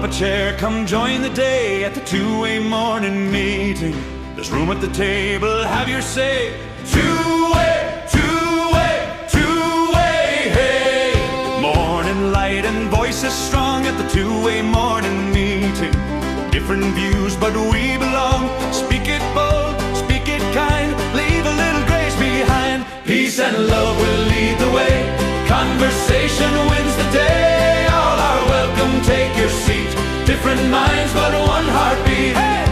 a chair, come join the day at the two-way morning meeting. There's room at the table, have your say. Two-way, two-way, two-way, hey. Morning light and voices strong at the two-way morning meeting. Different views, but we belong. Speak it bold, speak it kind, leave a little grace behind. Peace and love will lead the way. Conversation wins the day. All are welcome, take your seat. Different minds, but one heartbeat. Hey!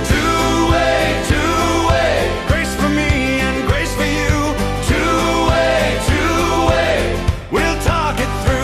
Two-way, two-way. Grace for me and grace for you. Two-way, two-way. We'll talk it through.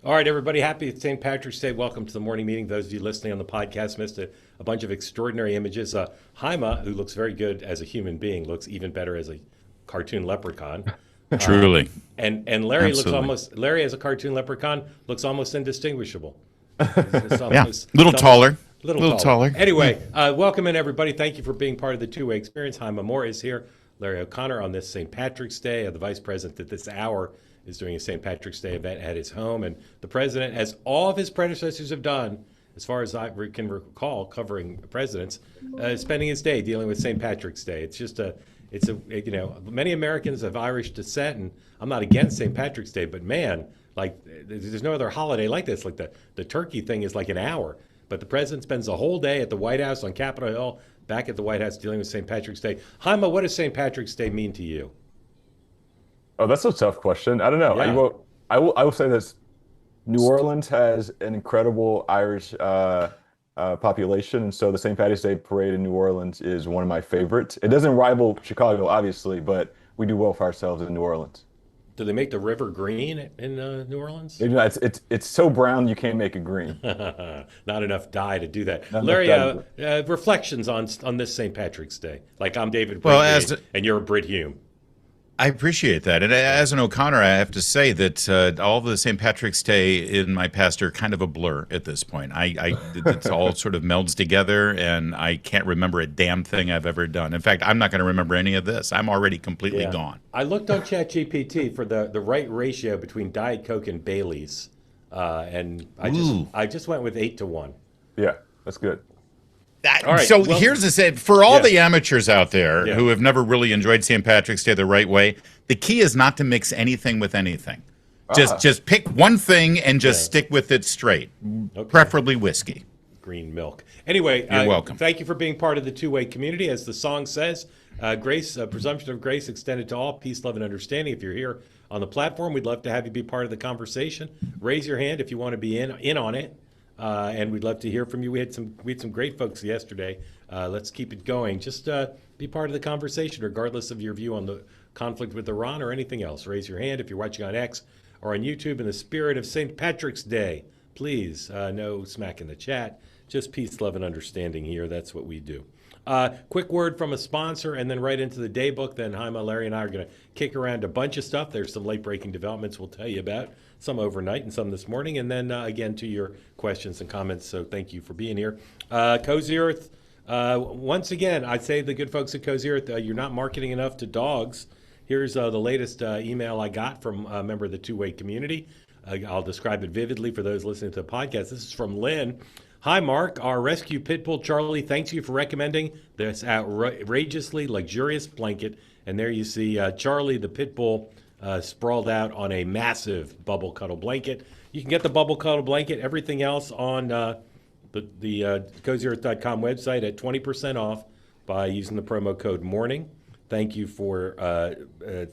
All right, everybody, happy St. Patrick's Day. Welcome to the morning meeting. Those of you listening on the podcast missed a bunch of extraordinary images. Haima, who looks very good as a human being, looks even better as a cartoon leprechaun. Truly. And Larry Absolutely. Larry as a cartoon leprechaun looks almost indistinguishable. Yeah, little taller. Little taller. Anyway, welcome in, everybody. Thank you for being part of the two-way experience. Haima Moore is here. Larry O'Connor on this St. Patrick's Day, the vice president at this hour is doing a St. Patrick's Day event at his home. And the president, as all of his predecessors have done, as far as I can recall, covering presidents, spending his day dealing with St. Patrick's Day. It's just many Americans of Irish descent, and I'm not against St. Patrick's Day, but man, like there's no other holiday like this. Like the turkey thing is like an hour, but the president spends the whole day at the White House on Capitol Hill, back at the White House dealing with St. Patrick's Day. Haima, what does St. Patrick's Day mean to you? Oh, that's a tough question. I don't know. Yeah. I will say this. New Orleans has an incredible Irish population, and so the St. Patrick's Day parade in New Orleans is one of my favorites. It doesn't rival Chicago, obviously, but we do well for ourselves in New Orleans. Do they make the river green in New Orleans? It's so brown you can't make it green. Not enough dye to do that. Not Larry, enough reflections on this St. Patrick's Day. Like I'm David Well, Brady, and you're Britt Hume. I appreciate that. And as an O'Connor, I have to say that all of the St. Patrick's Day in my past are kind of a blur at this point. It's all sort of melds together, and I can't remember a damn thing I've ever done. In fact, I'm not going to remember any of this. I'm already completely gone. I looked on ChatGPT for the right ratio between Diet Coke and Bailey's, and I just went with 8-1. Yeah, that's good. Here's the say for all the amateurs out there who have never really enjoyed St. Patrick's Day the right way. The key is not to mix anything with anything. Just pick one thing and just stick with it straight. Okay. Preferably whiskey. Green milk. Anyway, you're welcome. Thank you for being part of the two-way community. As the song says, grace, presumption of grace extended to all, peace, love, and understanding. If you're here on the platform, we'd love to have you be part of the conversation. Raise your hand if you want to be in on it. And we'd love to hear from you. We had some great folks yesterday. Let's keep it going. Just be part of the conversation, regardless of your view on the conflict with Iran or anything else. Raise your hand if you're watching on X or on YouTube. In the spirit of St. Patrick's Day, please, no smack in the chat. Just peace, love, and understanding here. That's what we do. Quick word from a sponsor, and then right into the day book. Then Haima, Larry, and I are going to kick around a bunch of stuff. There's some late-breaking developments we'll tell you about, some overnight and some this morning, and then again to your questions and comments. So thank you for being here. Cozy Earth, once again, I'd say the good folks at Cozy Earth, you're not marketing enough to dogs. Here's the latest email I got from a member of the two-way community. I'll describe it vividly for those listening to the podcast. This is from Lynn. Hi, Mark. Our rescue pit bull, Charlie, thanks you for recommending this outrageously luxurious blanket. And there you see Charlie, the pit bull, sprawled out on a massive bubble cuddle blanket. You can get the bubble cuddle blanket, everything else on the CozyEarth.com website at 20% off by using the promo code MORNING. Thank you for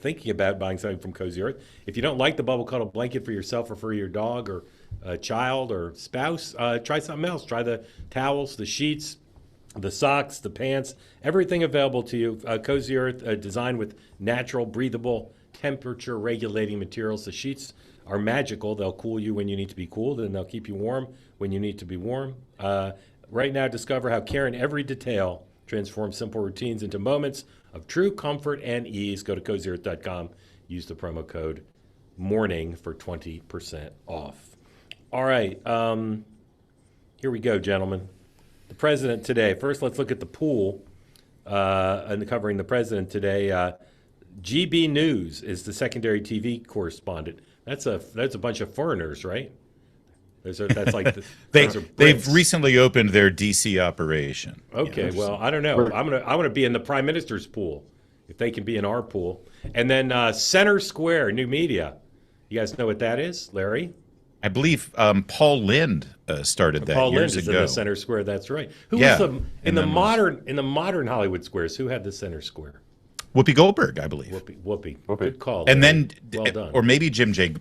thinking about buying something from Cozy Earth. If you don't like the bubble cuddle blanket for yourself or for your dog or a child or spouse, try something else. Try the towels, the sheets, the socks, the pants, everything available to you. Cozy Earth, designed with natural, breathable, temperature-regulating materials. The sheets are magical. They'll cool you when you need to be cooled, and they'll keep you warm when you need to be warm. Right now, discover how care in every detail Transform simple routines into moments of true comfort and ease. Go to cozyearth.com. Use the promo code MORNING for 20% off. All right. Here we go, gentlemen. The president today. First, let's look at the pool and covering the president today. GB News is the secondary TV correspondent. That's a bunch of foreigners, right? That's like they've recently opened their DC operation. Okay, well, I don't know. I want to be in the prime minister's pool if they can be in our pool. And then Center Square, new media. You guys know what that is, Larry? I believe Paul Lind started that Paul years Lind is ago. in the Center Square. That's right. Who was in the modern Hollywood squares? Who had the Center Square? Whoopi Goldberg, I believe. Whoopi. Good call. And Larry. then, well done. or maybe Jim J.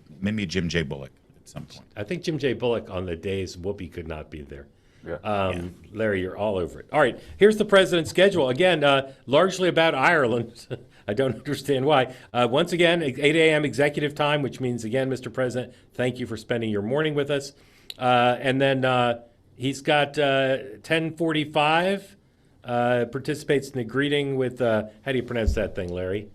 Bullock at some point. I think Jim J. Bullock on the days Whoopi could not be there. Yeah. Larry, you're all over it. All right, here's the president's schedule. Again, largely about Ireland. I don't understand why. Once again, 8 a.m. executive time, which means, again, Mr. President, thank you for spending your morning with us. And then he's got 10:45, participates in the greeting with, how do you pronounce that thing, Larry?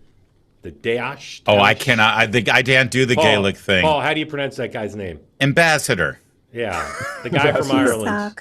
The Daesh? Oh, I cannot. I can't do the Gaelic thing. Paul, how do you pronounce that guy's name? Ambassador. Yeah, the guy from Ireland. Taoiseach.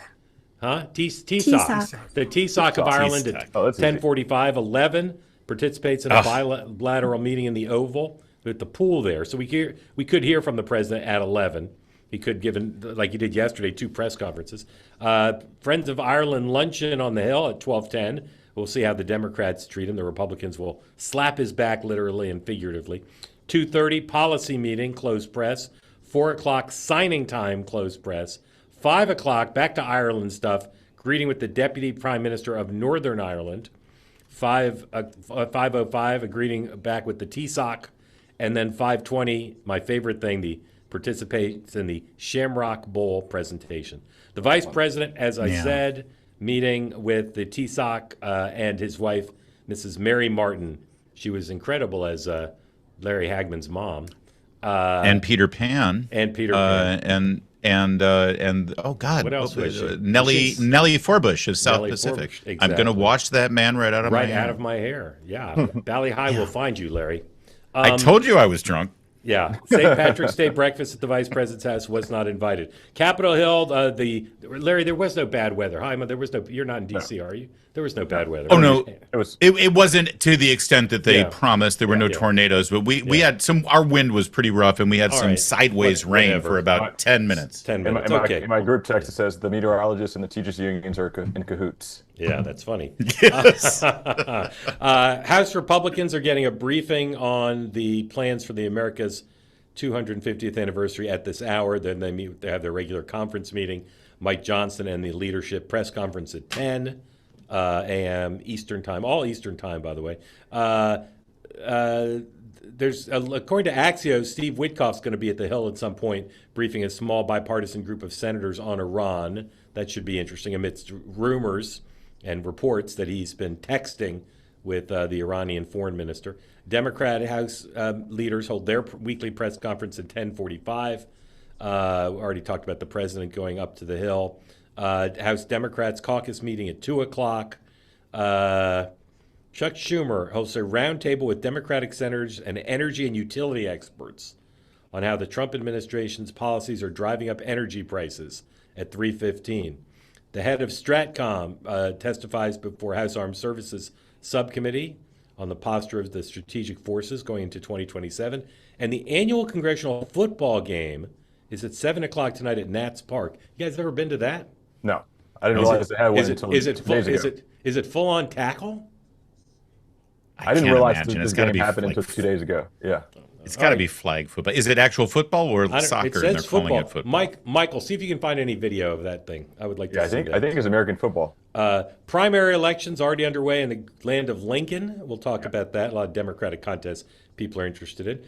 Huh? Taoiseach. The Taoiseach of Ireland at 10:45, 11 participates in a bilateral meeting in the Oval with the pool there. So we could hear from the president at 11. He could give, like he did yesterday, 2 press conferences. Friends of Ireland luncheon on the Hill at 12:10. We'll see how the Democrats treat him. The Republicans will slap his back literally and figuratively. 2:30 policy meeting, closed press. 4 o'clock signing time, closed press. 5 o'clock back to Ireland stuff. Greeting with the Deputy Prime Minister of Northern Ireland. 5:05 a greeting back with the Taoiseach. And then 5:20, my favorite thing, the participates in the Shamrock Bowl presentation. The Vice President, as I said, meeting with the Taoiseach and his wife, Mrs. Mary Martin. She was incredible as Larry Hagman's mom. And Peter Pan. And oh God, what else was she? Nellie Forbush of South Pacific. Forbush, exactly. I'm going to wash that man right out of my hair. Right out of my hair. Yeah, Bally High will find you, Larry. I told you I was drunk. Yeah, St. Patrick's Day breakfast at the Vice President's house was not invited. Capitol Hill, Larry, there was no bad weather. Hi, there was no. You're not in D.C., are you? There was no bad weather. Oh no, it wasn't to the extent that they promised. There were no tornadoes, but we had some. Our wind was pretty rough, and we had some sideways rain for about 10 minutes. 10 minutes. In my group text, it says the meteorologists and the teachers unions are in cahoots. Yeah, that's funny. Yes. House Republicans are getting a briefing on the plans for the America's 250th anniversary at this hour. Then they have their regular conference meeting. Mike Johnson and the leadership press conference at 10 a.m. Eastern time, all Eastern time, by the way. There's according to Axios, Steve Witkoff's going to be at the Hill at some point, briefing a small bipartisan group of senators on Iran. That should be interesting amidst rumors and reports that he's been texting with the Iranian foreign minister. Democrat House leaders hold their weekly press conference at 10:45. We already talked about the president going up to the Hill. House Democrats caucus meeting at 2 o'clock. Chuck Schumer hosts a roundtable with Democratic senators and energy and utility experts on how the Trump administration's policies are driving up energy prices at 3:15. The head of Stratcom testifies before House Armed Services Subcommittee on the posture of the strategic forces going into 2027. And the annual congressional football game is at 7 o'clock tonight at Nats Park. You guys ever been to that? No, I didn't realize they had one until 2 days ago. Is it full on tackle? I didn't realize this game happened until 2 days ago. Yeah. It's got to be flag football. Is it actual football or soccer? It says and they're football. calling it football. Michael, see if you can find any video of that thing. I would like to see that. I think it's American football. Primary elections already underway in the land of Lincoln. We'll talk about that. A lot of Democratic contests people are interested in.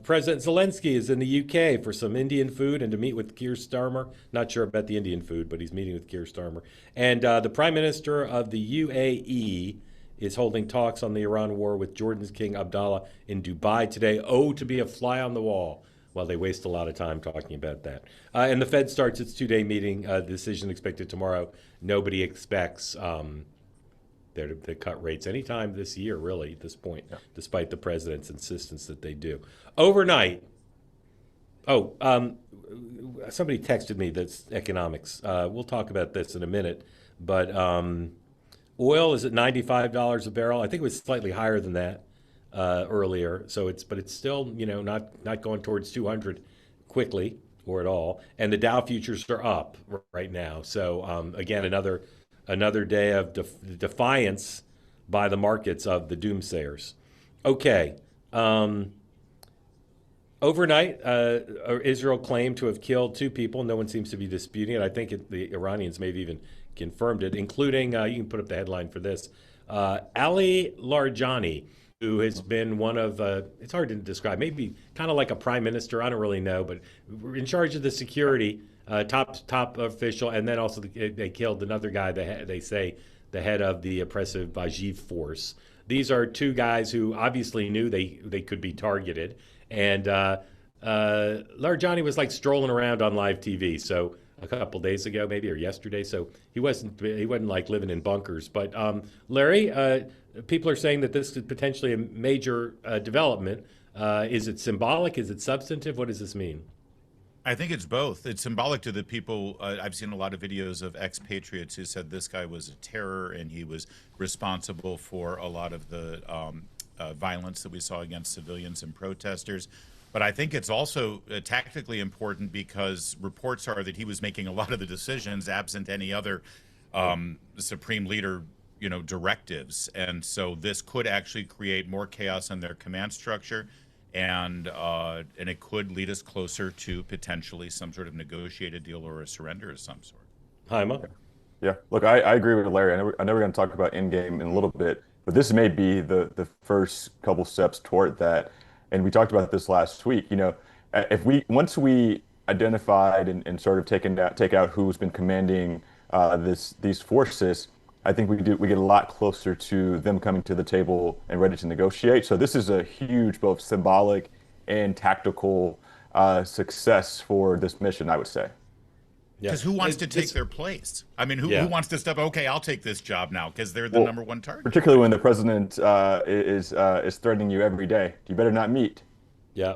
President Zelensky is in the UK for some Indian food and to meet with Keir Starmer. Not sure about the Indian food, but he's meeting with Keir Starmer. And the Prime Minister of the UAE is holding talks on the Iran war with Jordan's King Abdullah in Dubai today. Oh, to be a fly on the wall. Well, they waste a lot of time talking about that. And the Fed starts its 2-day meeting. Decision expected tomorrow. Nobody expects They're to cut rates anytime this year, really, at this point, despite the president's insistence that they do. Overnight, somebody texted me that's economics. We'll talk about this in a minute, but oil is at $95 a barrel. I think it was slightly higher than that earlier. But it's still, not going towards 200 quickly or at all. And the Dow futures are up right now. So again, another day of defiance by the markets of the doomsayers. Okay. Overnight, Israel claimed to have killed 2 people. No one seems to be disputing it. I think the Iranians may have even confirmed it, including, you can put up the headline for this, Ali Larijani, who has been one of, it's hard to describe, maybe kind of like a prime minister, I don't really know, but in charge of the security, top official, and then also they killed another guy, they say the head of the oppressive Bajiv force. These are 2 guys who obviously knew they could be targeted. And Larijani was like strolling around on live TV. So a couple days ago, maybe, or yesterday. So he wasn't like living in bunkers. But Larry, people are saying that this is potentially a major development. Is it symbolic? Is it substantive? What does this mean? I think it's both. It's symbolic to the people. I've seen a lot of videos of expatriates who said this guy was a terror and he was responsible for a lot of the violence that we saw against civilians and protesters. But I think it's also tactically important because reports are that he was making a lot of the decisions absent any other supreme leader, directives. And so this could actually create more chaos in their command structure. And it could lead us closer to potentially some sort of negotiated deal or a surrender of some sort. Haima? Yeah, look, I agree with Larry. I know we're going to talk about Endgame in a little bit, but this may be the first couple steps toward that. And we talked about this last week. Once we identified and sort of take out who's been commanding these forces, I think we get a lot closer to them coming to the table and ready to negotiate. So this is a huge, both symbolic and tactical success for this mission, I would say. Because who wants to take their place? I mean, who wants to step? Okay, I'll take this job now because they're the number one target. Particularly when the president is threatening you every day. You better not meet. Yeah.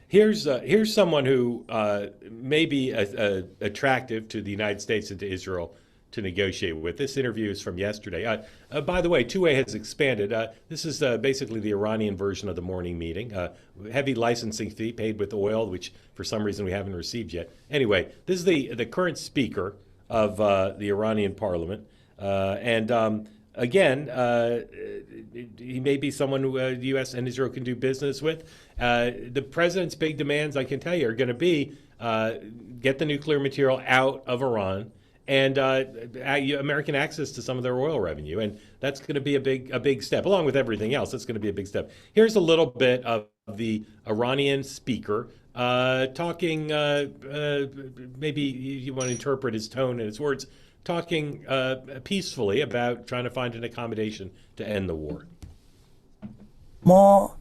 Here's someone who may be attractive to the United States and to Israel to negotiate with. This interview is from yesterday. By the way, two-way has expanded. This is basically the Iranian version of the morning meeting. Heavy licensing fee paid with oil, which for some reason we haven't received yet. Anyway, this is the current speaker of the Iranian parliament. Again, he may be someone who the U.S. and Israel can do business with. The president's big demands, I can tell you, are going to be get the nuclear material out of Iran and American access to some of their oil revenue. And that's going to be a big step. Along with everything else, it's going to be a big step. Here's a little bit of the Iranian speaker talking, maybe you want to interpret his tone and his words, talking peacefully about trying to find an accommodation to end the war. ما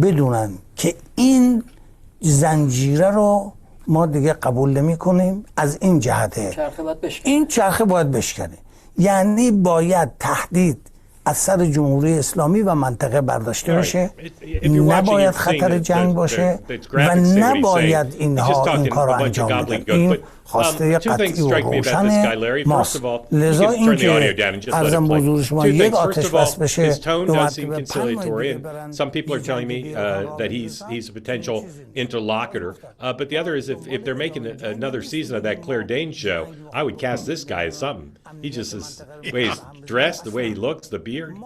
بدونن که این زنجیره رو ما دیگه قبول نمی کنیم از این جهته این چرخه باید بشکنه یعنی باید تهدید از سر جمهوری اسلامی و منطقه برداشته بشه نباید خطر جنگ باشه و نباید اینها این کار رو انجام بدن این خواسته قطعی و روشن ماست لذا این که ارزم بزرگ شما یک آتش بس بشه Some people are telling me that he's a potential interlocutor, but the other is if they're making another season of that Claire Danes show, I would cast this guy as something. He just is the way he's dressed, the way he looks, the beard.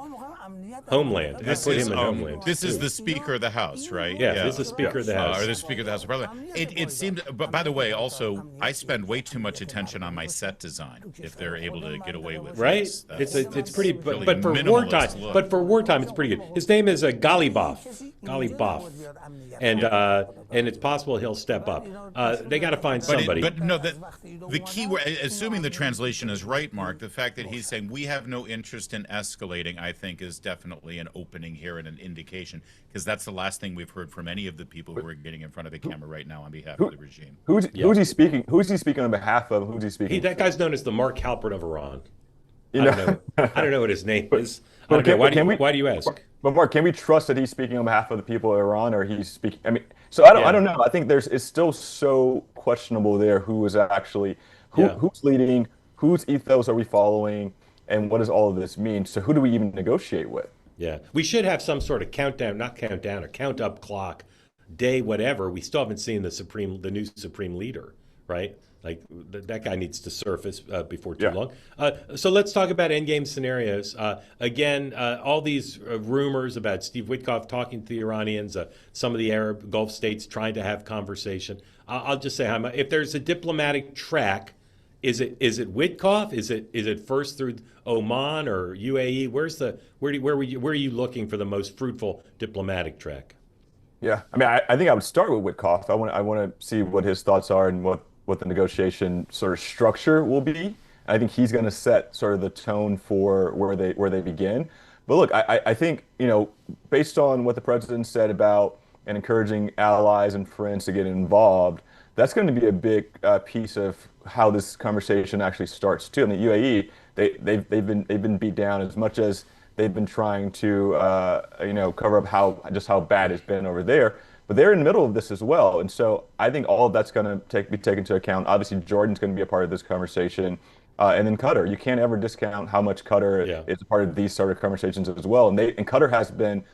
Homeland. This put him in Homeland. This is the Speaker of the House, right? Yeah, this is the Speaker of the House. Or the Speaker of the House of Parliament. It seemed, but by the way, also, I spend way too much attention on my set design if they're able to get away with right? This. It's pretty, really but for wartime, look. but for wartime, it's pretty good. His name is Galibaf, and it's possible he'll step up. They got to find somebody. But no, the key, assuming the translation is right, Mark, the fact that he's saying we have no interest in escalating, I think, is definitely an opening here and an indication, because that's the last thing we've heard from any of the people who are getting in front of the camera right now on behalf of the regime. Who's he speaking? Who's he speaking on behalf of? Who's he speaking? That guy's known as the Mark Halpert of Iran. You I know, don't know. I don't know what his name is. I but don't know. can we? Why do you ask? But Mark, can we trust that he's speaking on behalf of the people of Iran, or he's speaking? I mean, so I Yeah. don't know. I think it's still so questionable there who is actually Yeah. who's leading, whose ethos are we following, and what does all of this mean? So who do we even negotiate with? Yeah. We should have some sort of countdown, not countdown, a count up clock, day, whatever. We still haven't seen the new supreme leader, right? Like that guy needs to surface before too Yeah. long. So let's talk about endgame scenarios. Again, all these rumors about Steve Witkoff talking to the Iranians, some of the Arab Gulf states trying to have conversation. I'll just say, if there's a diplomatic track, is it Witkoff? Is it first through Oman or UAE? Where are you looking for the most fruitful diplomatic track? Yeah, I mean, I think I would start with Witkoff. I want to see what his thoughts are and what the negotiation sort of structure will be. I think he's going to set sort of the tone for where they begin. But look, I think, based on what the president said about and encouraging allies and friends to get involved, that's going to be a big piece of how this conversation actually starts too. In the UAE, they've been beat down as much as they've been trying to cover up how bad it's been over there. But they're in the middle of this as well, and so I think all of that's going to be taken into account. Obviously, Jordan's going to be a part of this conversation, and then Qatar. You can't ever discount how much Qatar is a part of these sort of conversations as well. And Qatar has been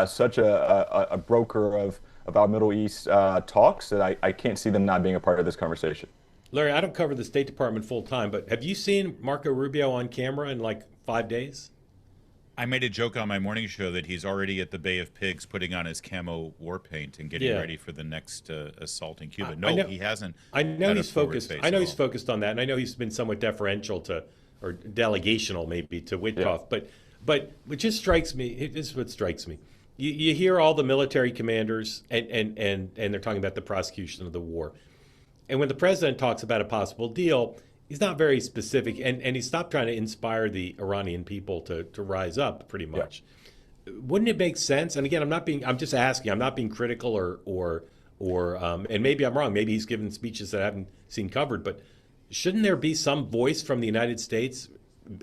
such a broker of our Middle East talks that I can't see them not being a part of this conversation. Larry, I don't cover the State Department full time, but have you seen Marco Rubio on camera in like 5 days? I made a joke on my morning show that he's already at the Bay of Pigs putting on his camo war paint and getting ready for the next assault in Cuba. No, he hasn't. I know he's focused. I know he's all. focused on that, and I know he's been somewhat deferential to, or delegational maybe, to Witkoff. But it just strikes me. This is what strikes me. You hear all the military commanders, and they're talking about the prosecution of the war, and when the president talks about a possible deal, he's not very specific, and he stopped trying to inspire the Iranian people to rise up pretty much. Yeah. Wouldn't it make sense? And again, I'm just asking. I'm not being critical or and maybe I'm wrong. Maybe he's given speeches that I haven't seen covered. But shouldn't there be some voice from the United States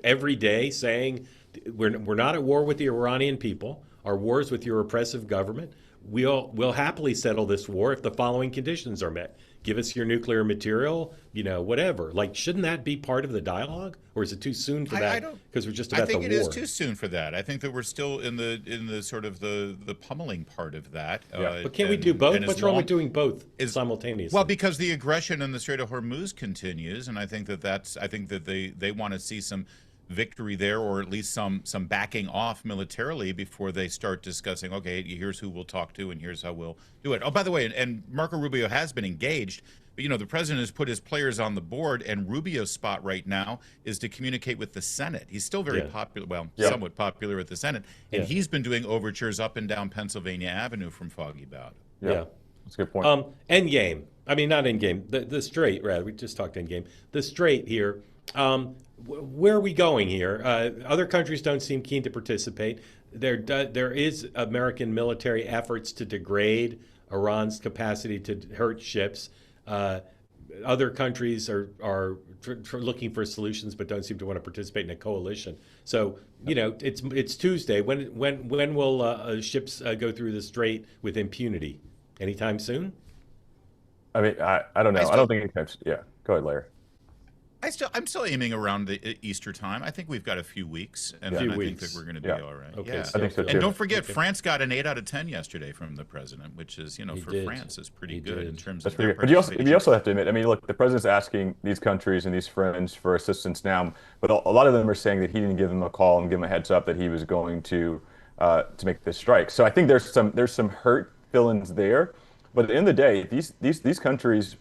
every day saying we're not at war with the Iranian people. Our war is with your oppressive government. We'll happily settle this war if the following conditions are met. Give us your nuclear material, whatever. Like, shouldn't that be part of the dialogue, or is it too soon for that? Because we're just about the war. I think it is too soon for that. I think that we're still in the sort of the pummeling part of that. Yeah. But can't we do both? What's wrong with doing both simultaneously? Well, because the aggression in the Strait of Hormuz continues, and I think that they want to see some victory there, or at least some backing off militarily before they start discussing, okay, here's who we'll talk to and here's how we'll do it. Oh, by the way, and Marco Rubio has been engaged, but the president has put his players on the board, and Rubio's spot right now is to communicate with the Senate. He's still very popular, somewhat popular at the Senate, and he's been doing overtures up and down Pennsylvania Avenue from Foggy Bowed. Yeah. That's a good point. Endgame. I mean, not Endgame. The Strait, rather. We just talked Endgame. The Strait here. Where are we going here? Other countries don't seem keen to participate. There is American military efforts to degrade Iran's capacity to hurt ships. Other countries are looking for solutions, but don't seem to want to participate in a coalition. So it's Tuesday. When will ships go through the Strait with impunity? Anytime soon? I mean, I don't know. I don't think anytime. Yeah, go ahead, Larry. I'm still aiming around the Easter time. I think we've got a few weeks, and then I think that we're going to be all right. Okay, yeah. So I think so too. And don't forget, France got an 8 out of 10 yesterday from the president, which is, for France is pretty good in terms of their participation. But you also have to admit, I mean, look, the president's asking these countries and these friends for assistance now, but a lot of them are saying that he didn't give them a call and give them a heads up that he was going to make this strike. So I think there's some hurt feelings there, but at the end of the day, these countries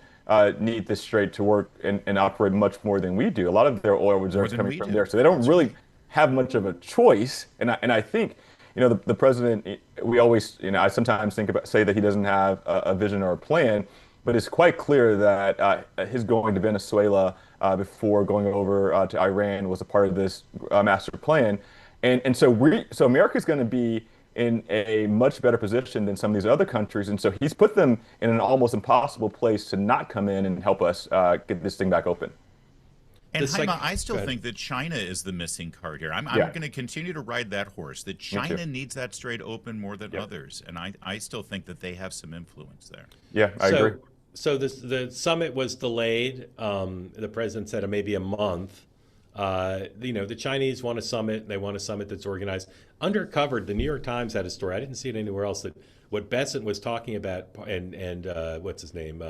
need this strait to work and operate much more than we do. A lot of their oil reserves coming from there, so they don't really have much of a choice. And I think, the president, we always, I sometimes say that he doesn't have a vision or a plan, but it's quite clear that his going to Venezuela before going over to Iran was a part of this master plan. And so America's going to be in a much better position than some of these other countries. And so he's put them in an almost impossible place to not come in and help us get this thing back open. And Jaime, I still think that China is the missing card here. I'm going to continue to ride that horse, that China needs that Strait open more than others. And I still think that they have some influence there. Yeah, I agree. So the summit was delayed. The president said maybe a month. The Chinese want a summit. They want a summit that's organized. Undercovered, the New York Times had a story. I didn't see it anywhere else, that what Bessent was talking about, and what's his name,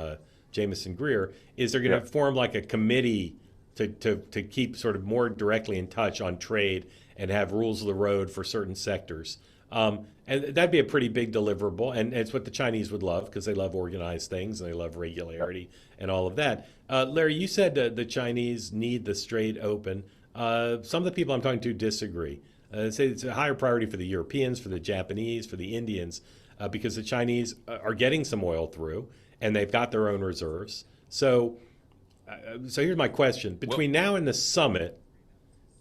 Jameson Greer, is they're going to form like a committee to keep sort of more directly in touch on trade and have rules of the road for certain sectors. And that'd be a pretty big deliverable, and it's what the Chinese would love, because they love organized things and they love regularity and all of that. Larry, you said the Chinese need the Strait open. Some of the people I'm talking to disagree. They say it's a higher priority for the Europeans, for the Japanese, for the Indians, because the Chinese are getting some oil through, and they've got their own reserves. So here's my question: between now and the summit,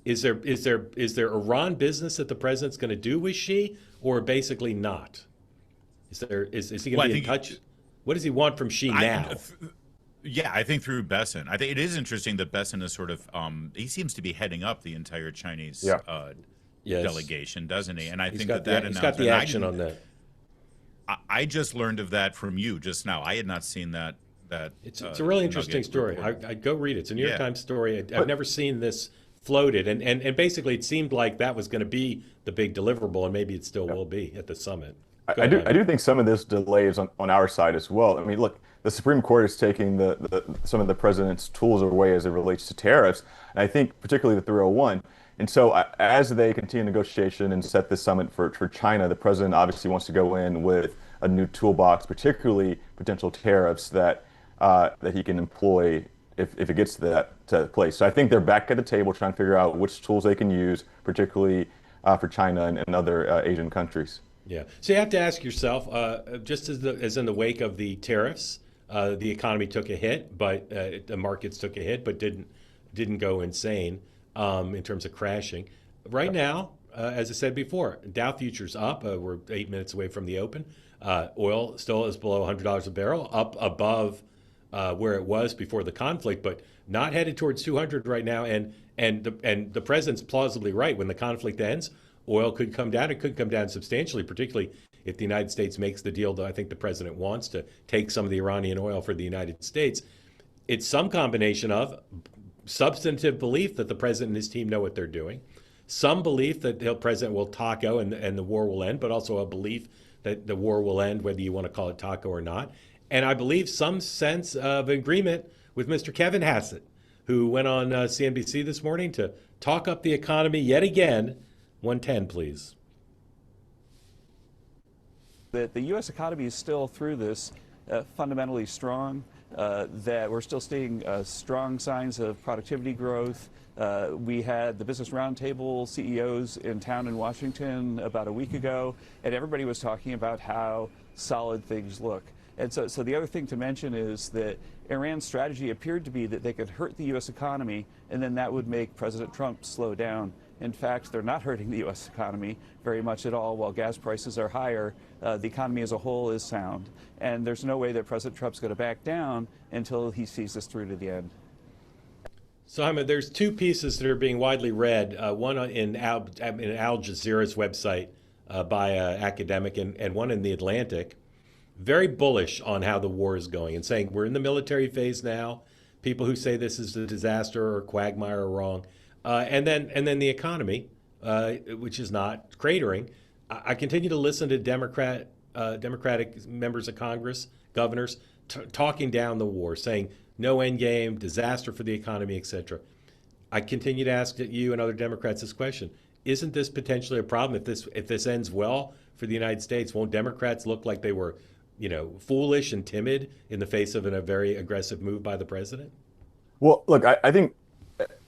is there Iran business that the president's going to do with Xi, or basically not? Is he going to be in touch? What does he want from Xi now? I think through Bessent. I think it is interesting that Bessent is sort of he seems to be heading up the entire Chinese delegation, doesn't he? And I think that he's got the action on that. I just learned of that from you just now. I had not seen that. It's a really interesting story. I'd go read it. It's a New York Times story. I've never seen this floated, and basically it seemed like that was going to be the big deliverable, and maybe it still will be at the summit. I do think some of this delay is on our side as well. I mean, look, the Supreme Court is taking some of the president's tools away as it relates to tariffs, and I think particularly the 301. And so as they continue negotiation and set this summit for China, the president obviously wants to go in with a new toolbox, particularly potential tariffs that he can employ if it gets to that place. So I think they're back at the table trying to figure out which tools they can use, particularly for China and other Asian countries. Yeah. So you have to ask yourself, just as in the wake of the tariffs, the economy took a hit, but the markets took a hit, but didn't go insane in terms of crashing. Right now, as I said before, Dow futures up. We're 8 minutes away from the open. Oil still is below $100 a barrel, up above where it was before the conflict, but not headed towards 200 right now. And the president's plausibly right. When the conflict ends, oil could come down. It could come down substantially, particularly if the United States makes the deal that I think the president wants, to take some of the Iranian oil for the United States. It's some combination of substantive belief that the president and his team know what they're doing, some belief that the president will taco and the war will end, but also a belief that the war will end whether you want to call it taco or not. And I believe some sense of agreement with Mr. Kevin Hassett, who went on CNBC this morning to talk up the economy yet again. 110, please. The U.S. economy is still through this fundamentally strong, that we're still seeing strong signs of productivity growth. We had the Business Roundtable CEOs in town in Washington about a week ago, and everybody was talking about how solid things look. And so the other thing to mention is that Iran's strategy appeared to be that they could hurt the U.S. economy, and then that would make President Trump slow down. In fact, they're not hurting the U.S. economy very much at all. While gas prices are higher, the economy as a whole is sound. And there's no way that President Trump's going to back down until he sees this through to the end. So, Jaime, there's two pieces that are being widely read, one in Al Jazeera's website by an academic, and one in The Atlantic, very bullish on how the war is going and saying we're in the military phase now. People who say this is a disaster or quagmire are wrong. And then the economy, which is not cratering. I continue to listen to Democratic members of Congress, governors, talking down the war, saying no end game, disaster for the economy, etc. I continue to ask you and other Democrats this question: isn't this potentially a problem if this ends well for the United States? Won't Democrats look like they were, foolish and timid in the face of a very aggressive move by the president? Well, look, I think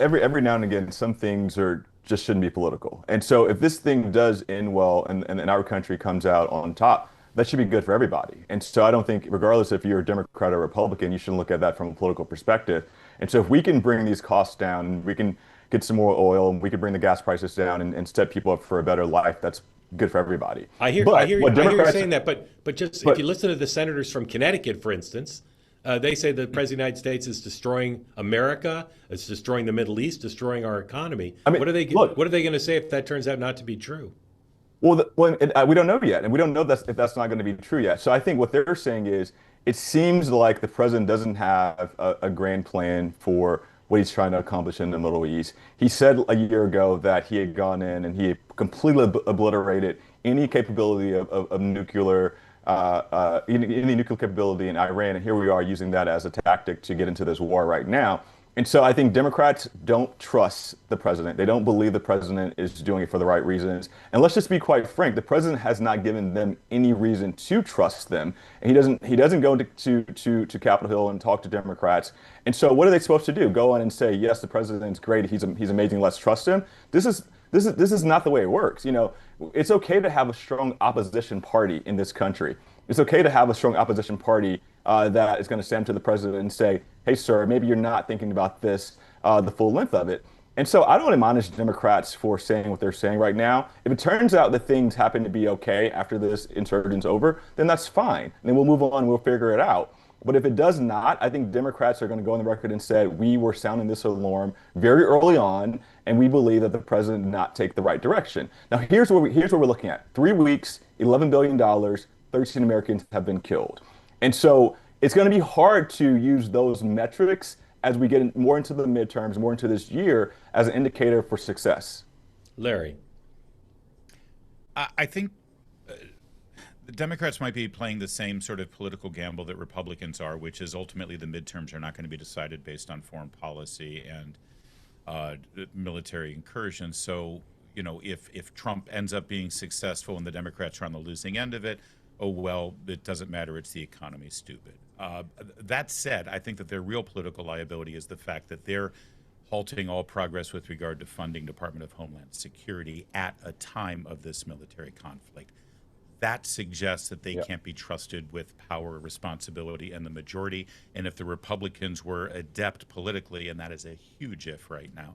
every now and again, some things just shouldn't be political. And so if this thing does end well and our country comes out on top, that should be good for everybody. And so I don't think, regardless if you're a Democrat or Republican, you shouldn't look at that from a political perspective. And so if we can bring these costs down, and we can get some more oil, and we can bring the gas prices down and set people up for a better life, that's good for everybody. I hear you saying that, but if you listen to the senators from Connecticut, for instance, They say the President of the United States is destroying America, it's destroying the Middle East, destroying our economy. I mean, what are they look, what are they going to say if that turns out not to be true? Well, we don't know yet, and we don't know if that's not going to be true yet. So I think what they're saying is it seems like the president doesn't have a grand plan for what he's trying to accomplish in the Middle East. He said a year ago that he had gone in and he had completely obliterated any capability of nuclear, any nuclear capability in Iran, and here we are using that as a tactic to get into this war right now. And so I think Democrats don't trust the president. They don't believe the president is doing it for the right reasons. And let's just be quite frank, the president has not given them any reason to trust them. And he doesn't go to Capitol Hill and talk to Democrats. And so what are they supposed to do? Go on and say, yes, the president's great, he's amazing, let's trust him. This is not the way it works. You know, it's okay to have a strong opposition party in this country. It's okay to have a strong opposition party that is going to stand to the president and say, hey, sir, maybe you're not thinking about this, the full length of it. And so I don't admonish Democrats for saying what they're saying right now. If it turns out that things happen to be okay after this insurgency's over, then that's fine. And then we'll move on, we'll figure it out. But if it does not, I think Democrats are going to go on the record and say, we were sounding this alarm very early on, and we believe that the president did not take the right direction. Now, here's what we're looking at. 3 weeks, $11 billion, 13 Americans have been killed. And so it's going to be hard to use those metrics as we get more into the midterms, more into this year, as an indicator for success. Larry. I think the Democrats might be playing the same sort of political gamble that Republicans are, which is ultimately the midterms are not going to be decided based on foreign policy and military incursions. So, you know, if Trump ends up being successful and the Democrats are on the losing end of it, oh, well, it doesn't matter. It's the economy, stupid. That said, I think that their real political liability is the fact that they're halting all progress with regard to funding Department of Homeland Security at a time of this military conflict. That suggests that they can't be trusted with power, responsibility, and the majority. And if the Republicans were adept politically, and that is a huge if right now,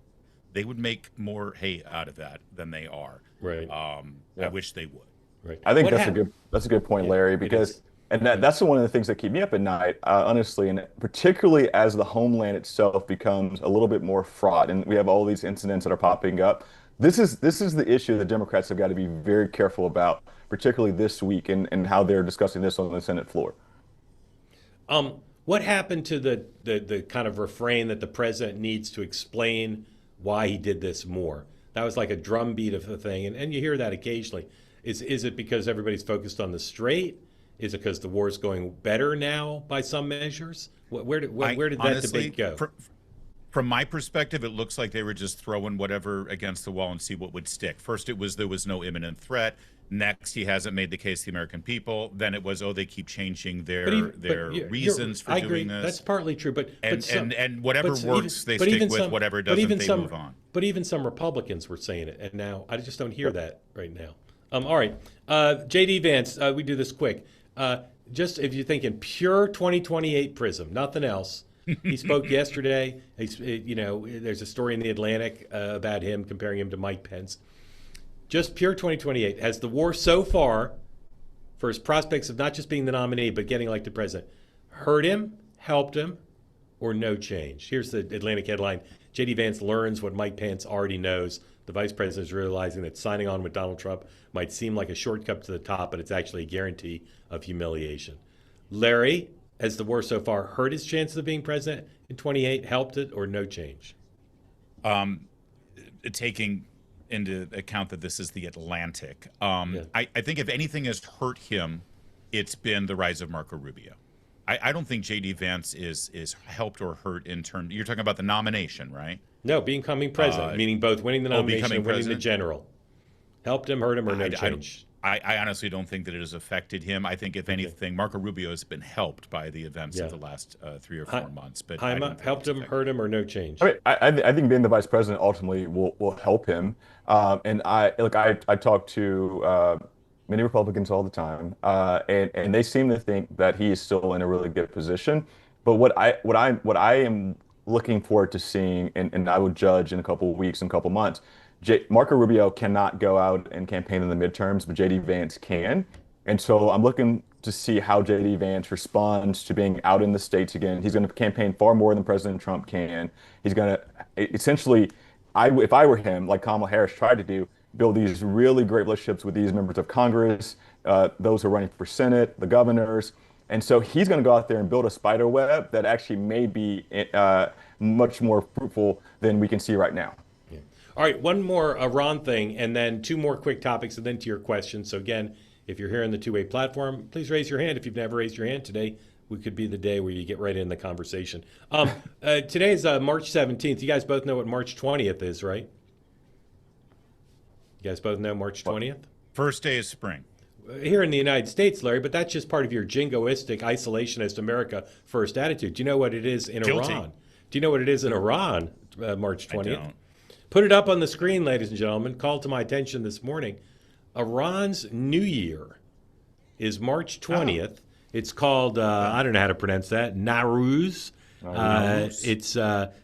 they would make more hay out of that than they are. Right. I wish they would. Right. I think that's a good point, Larry, because that's one of the things that keep me up at night, honestly, and particularly as the homeland itself becomes a little bit more fraught, and we have all these incidents that are popping up. This is the issue that Democrats have got to be very careful about, particularly this week, and how they're discussing this on the Senate floor. What happened to the kind of refrain that the president needs to explain why he did this more? That was like a drumbeat of the thing, and you hear that occasionally. Is it because everybody's focused on the Strait? Is it because the war is going better now by some measures? Where did that debate go? From my perspective, it looks like they were just throwing whatever against the wall and see what would stick. First, it was there was no imminent threat. Next, he hasn't made the case to the American people. Then it was, oh, they keep changing their reasons for doing this. That's partly true, but whatever works, they stick with. Whatever doesn't, they move on. But even some Republicans were saying it, and now I just don't hear that right now. All right, J.D. Vance, we do this quick. Just if you're thinking pure 2028 prism, nothing else. He spoke yesterday. There's a story in the Atlantic about him, comparing him to Mike Pence. Just pure 2028. Has the war so far, for his prospects of not just being the nominee, but getting elected president, hurt him, helped him, or no change? Here's the Atlantic headline. J.D. Vance learns what Mike Pence already knows. The vice president is realizing that signing on with Donald Trump might seem like a shortcut to the top, but it's actually a guarantee of humiliation. Larry, has the war so far hurt his chances of being president in 28, helped it, or no change? Taking into account that this is the Atlantic, I think if anything has hurt him, it's been the rise of Marco Rubio. I don't think J.D. Vance is helped or hurt in terms. You're talking about the nomination, right? No, becoming president, meaning both winning the nomination and winning the general. Helped him, hurt him, or no change? I honestly don't think that it has affected him. I think, if anything, Marco Rubio has been helped by the events of the last 3 or 4 months. But helped him, hurt him, or no change? I mean, I think being the vice president ultimately will help him. And I talk to many Republicans all the time, and they seem to think that he is still in a really good position. But what I am looking forward to seeing, and I would judge in a couple of weeks and a couple of months, Marco Rubio cannot go out and campaign in the midterms, but J.D. Vance can. And so I'm looking to see how JD Vance responds to being out in the States again. He's going to campaign far more than President Trump can. He's going to essentially, if I were him, like Kamala Harris tried to do, build these really great relationships with these members of Congress, those who are running for Senate, the governors. And so he's going to go out there and build a spider web that actually may be much more fruitful than we can see right now. Yeah. All right, one more Iran thing, and then two more quick topics, and then to your questions. So again, if you're here on the two-way platform, please raise your hand. If you've never raised your hand today, we could be the day where you get right in the conversation. Today is March 17th. You guys both know what March 20th is, right? You guys both know March 20th? First day of spring. Here in the United States, Larry, but that's just part of your jingoistic, isolationist America first attitude. Do you know what it is in Guilty. Iran? Do you know what it is in Iran, March 20th? I don't. Put it up on the screen, ladies and gentlemen. Called to my attention this morning. Iran's New Year is March 20th. It's called, I don't know how to pronounce that, Nowruz. It's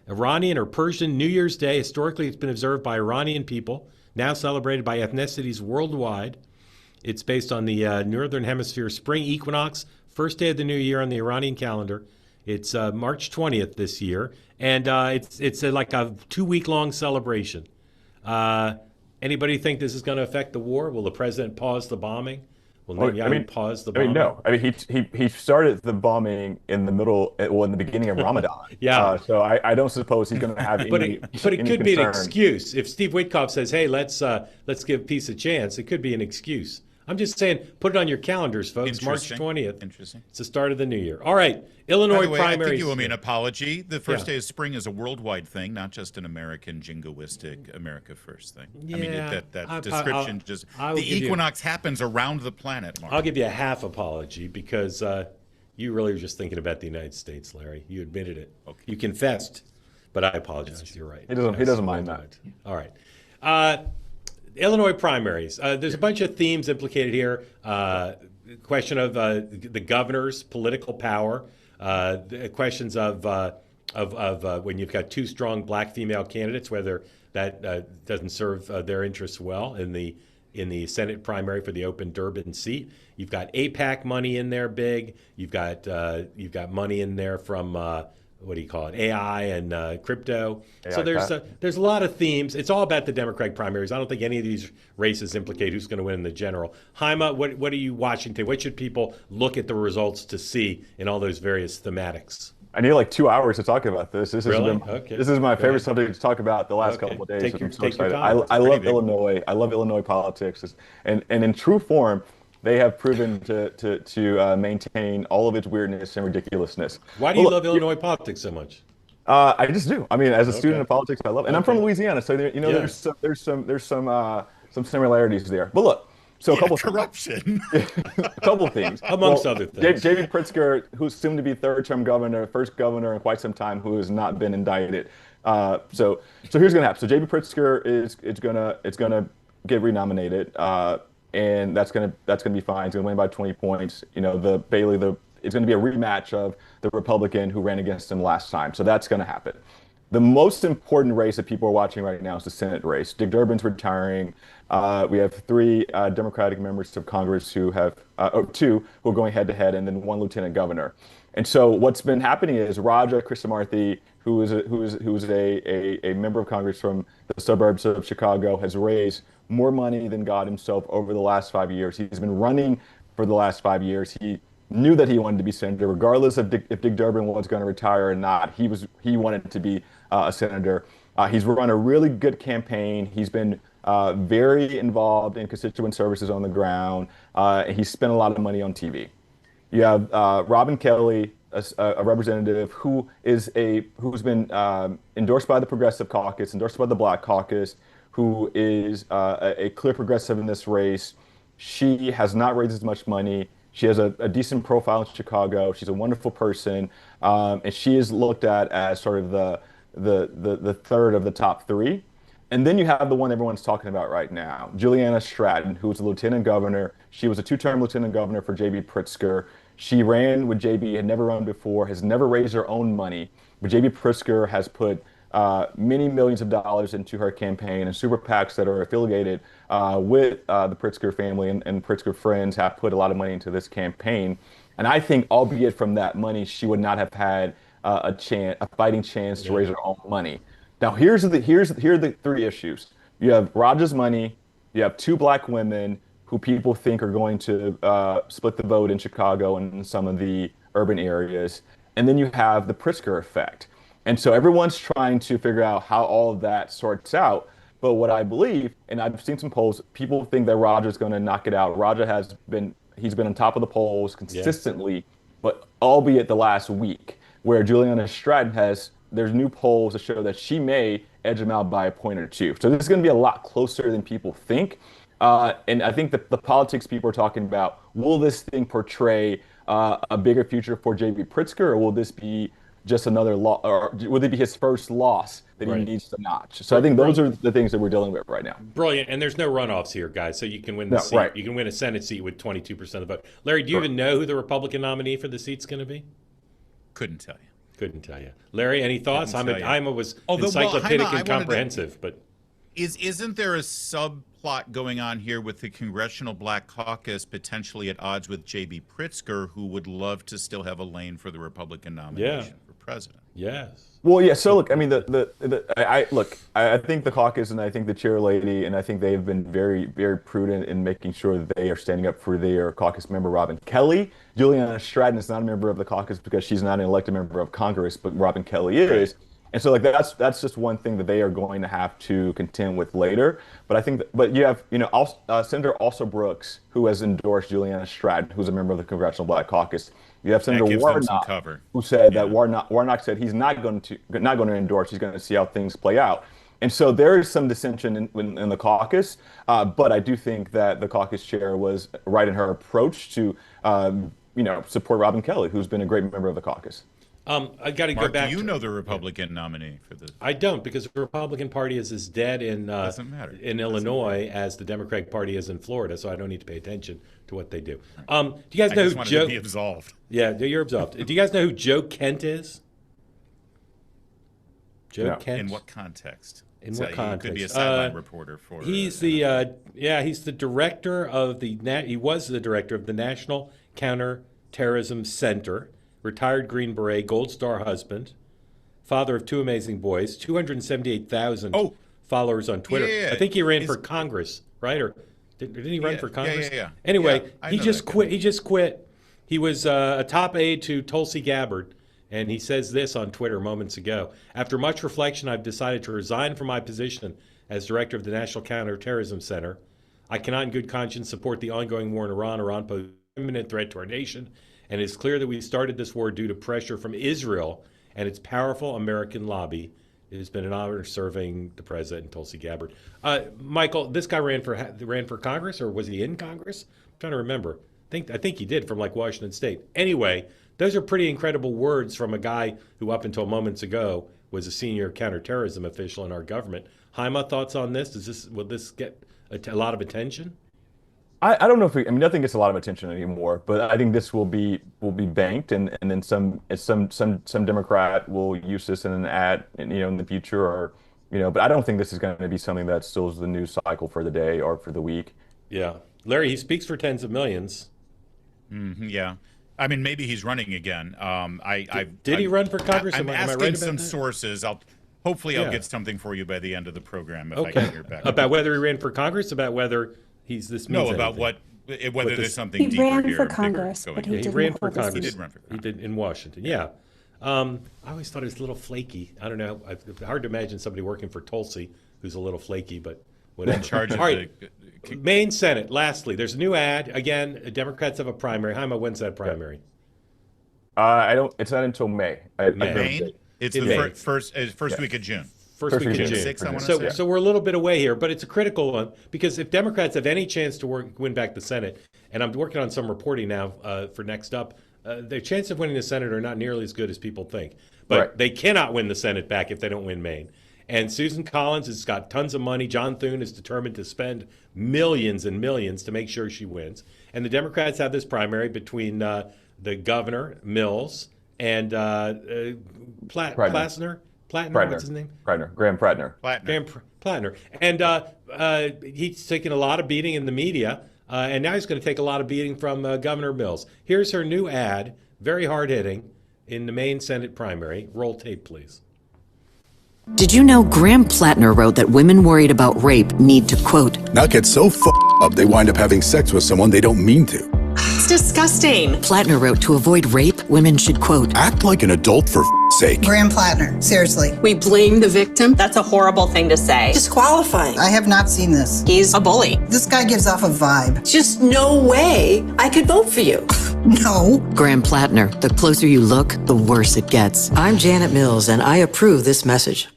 Iranian or Persian New Year's Day. Historically, it's been observed by Iranian people, now celebrated by ethnicities worldwide. It's based on the Northern Hemisphere spring equinox, first day of the new year on the Iranian calendar. It's March 20th this year, and it's like a 2-week-long celebration. Anybody think this is going to affect the war? Will the president pause the bombing? Will Netanyahu pause the bombing? No. I mean, he started the bombing in the beginning of Ramadan. Yeah. So I don't suppose he's going to have But any. it any could be an concern. excuse. If Steve Witkoff says, "Hey, let's give peace a chance," it could be an excuse. I'm just saying, put it on your calendars, folks. March 20th. Interesting. It's the start of the new year. All right, Illinois By the way, primaries. I think you owe me an apology. The first Yeah. day of spring is a worldwide thing, not just an American jingoistic America first thing. I mean, Yeah, that description just I will the give you- equinox happens around the planet, Mark. I'll give you a half apology because you really were just thinking about the United States, Larry. You admitted it. Okay. You confessed, but I apologize. You're right. He doesn't mind that. All right. Illinois primaries. There's a bunch of themes implicated here. Question of the governor's political power. The questions of when you've got two strong black female candidates, whether that doesn't serve their interests well in the Senate primary for the open Durban seat. You've got APAC money in there, big. You've got money in there from what do you call it? AI and crypto. So there's a lot of themes. It's all about the Democratic primaries. I don't think any of these races implicate who's going to win in the general. Haima, what are you watching today? What should people look at the results to see in all those various thematics? I need like 2 hours to talk about this. This Really? has Okay. this is my Go favorite ahead. subject to talk about the last Okay. couple of days. Take your I'm so excited. time. It's I pretty love big. Illinois. I love Illinois politics, and in true form, they have proven to maintain all of its weirdness and ridiculousess. Why do you love Illinois politics so much? I just do. I mean, as a student of politics, I love it. And I'm from Okay. Louisiana, so there, Yeah. there's some similarities there. But look, so a couple corruption. a couple things. Amongst other things. J.B. Pritzker, who's soon to be third-term governor, first governor in quite some time, who has not been indicted. So here's gonna happen. So J.B. Pritzker it's gonna get renominated, and that's gonna be fine. He's gonna win by 20 points. You know, it's going to be a rematch of the Republican who ran against him last time. So that's going to happen. The most important race that people are watching right now is the Senate race. Dick Durbin's retiring. We have 3 Democratic members of Congress who have, 2 who are going head to head, and then 1 lieutenant governor. And so what's been happening is Raja Krishnamarthi, who is a member of Congress from the suburbs of Chicago, has raised more money than God himself over the last 5 years. He's been running for the last 5 years. He knew that he wanted to be senator, regardless of if Dick Durbin was going to retire or not. He wanted to be a senator. He's run a really good campaign. He's been very involved in constituent services on the ground, and he spent a lot of money on TV. You have Robin Kelly, a representative who's been endorsed by the Progressive Caucus, endorsed by the Black Caucus, who is a clear progressive in this race. She has not raised as much money. She has a decent profile in Chicago. She's a wonderful person, and she is looked at as sort of the third of the top 3. And then you have the one everyone's talking about right now, Juliana Stratton, who was a lieutenant governor. She was a 2-term lieutenant governor for J.B. Pritzker. She ran with J.B., had never run before, has never raised her own money. But J.B. Pritzker has put many millions of dollars into her campaign, and super PACs that are affiliated with the Pritzker family and Pritzker friends have put a lot of money into this campaign. And I think, albeit from that money, she would not have had a fighting chance to raise her own money. Now, here are the three issues. You have Raja's money. You have two black women who people think are going to split the vote in Chicago and in some of the urban areas. And then you have the Pritzker effect. And so everyone's trying to figure out how all of that sorts out. But what I believe, and I've seen some polls, people think that Raja's going to knock it out. He's been on top of the polls consistently, but albeit the last week, where Juliana Stratton there's new polls that show that she may edge him out by a point or two. So this is going to be a lot closer than people think. And I think that the politics people are talking about, will this thing portray a bigger future for J.B. Pritzker, or will this be just another loss, or would it be his first loss that he needs to notch? So I think those are the things that we're dealing with right now. Brilliant. And there's no runoffs here, guys. So you can win the seat. Right. You can win a Senate seat with 22% of the vote. Larry, do you even know who the Republican nominee for the seat's going to be? Couldn't tell you. Couldn't tell you. Larry, any thoughts? Haima was encyclopedic and comprehensive, but isn't there a subplot going on here with the Congressional Black Caucus potentially at odds with J.B. Pritzker, who would love to still have a lane for the Republican nomination for president? Yes. Well, yeah. So look, I mean, I think the caucus and I think the chair lady, and I think they have been very, very prudent in making sure that they are standing up for their caucus member, Robin Kelly. Juliana Stratton is not a member of the caucus because she's not an elected member of Congress, but Robin Kelly is. And so, like, that's just one thing that they are going to have to contend with later. But I think but you have, Senator Alsa Brooks, who has endorsed Juliana Stratton, who's a member of the Congressional Black Caucus. You have Senator Warnock, who said that Warnock said he's not going to endorse. He's going to see how things play out. And so there is some dissension in the caucus. But I do think that the caucus chair was right in her approach to, support Robin Kelly, who's been a great member of the caucus. I got to go back. Do you know the Republican nominee for the? I don't, because the Republican Party is as dead in Illinois as the Democratic Party is in Florida, so I don't need to pay attention to what they do. Do you guys know who Joe? To be absolved. Yeah, you're absolved. Do you guys know who Joe Kent is? Kent. In what context? In what context? He could be a sideline reporter for. He's he's the director of he was the director of the National Counterterrorism Center. Retired Green Beret, Gold Star husband, father of two amazing boys, 278,000 followers on Twitter. Yeah. I think he ran for Congress, right? Or didn't he run for Congress? Yeah. Anyway, he just quit. He was a top aide to Tulsi Gabbard, and he says this on Twitter moments ago. After much reflection, I've decided to resign from my position as director of the National Counterterrorism Center. I cannot in good conscience support the ongoing war in Iran. Iran poses an imminent threat to our nation. And it's clear that we started this war due to pressure from Israel and its powerful American lobby. It has been an honor serving the president and Tulsi Gabbard. Michael, this guy ran for Congress, or was he in Congress? I'm trying to remember. I think he did, from like Washington State. Anyway, those are pretty incredible words from a guy who up until moments ago was a senior counterterrorism official in our government. Haima, thoughts on this? Will this get a lot of attention? I don't know if nothing gets a lot of attention anymore, but I think this will be banked, and then some Democrat will use this in an ad, in the future, or but I don't think this is going to be something that stills the news cycle for the day or for the week. Yeah, Larry, he speaks for tens of millions. Yeah, I mean, maybe he's running again. Did he run for Congress? I'm asking right some that? Sources. Hopefully I'll get something for you by the end of the program if I Okay. can hear back. About whether he ran for Congress, about whether about whether there's something he deeper ran here. for Congress, but he he ran for didn't Congress. He did run for Congress. He did in Washington. Yeah. I always thought he was a little flaky. I don't know. It's hard to imagine somebody working for Tulsi who's a little flaky, but whatever. In charge of All right. Maine Senate. Lastly, there's a new ad. Again, Democrats have a primary. Haima, when's that primary? It's not until May. Maine? It's the first week of June. First week of June. 6, I want to say. So we're a little bit away here, but it's a critical one because if Democrats have any chance to win back the Senate, and I'm working on some reporting now for next up, their chance of winning the Senate are not nearly as good as people think. But they cannot win the Senate back if they don't win Maine. And Susan Collins has got tons of money. John Thune is determined to spend millions and millions to make sure she wins. And the Democrats have this primary between the governor, Mills, and Plasner. Platner, what's his name? Graham Prattner. Platner. And he's taken a lot of beating in the media, and now he's going to take a lot of beating from Governor Mills. Here's her new ad, very hard-hitting, in the Maine Senate primary. Roll tape, please. Did you know Graham Platner wrote that women worried about rape need to, quote, not get so up they wind up having sex with someone they don't mean to. It's disgusting. Platner wrote to avoid rape, women should, quote, act like an adult for sake. Graham Platner, seriously. We blame the victim? That's a horrible thing to say. Disqualifying. I have not seen this. He's a bully. This guy gives off a vibe. Just no way I could vote for you. No. Graham Platner, the closer you look, the worse it gets. I'm Janet Mills, and I approve this message.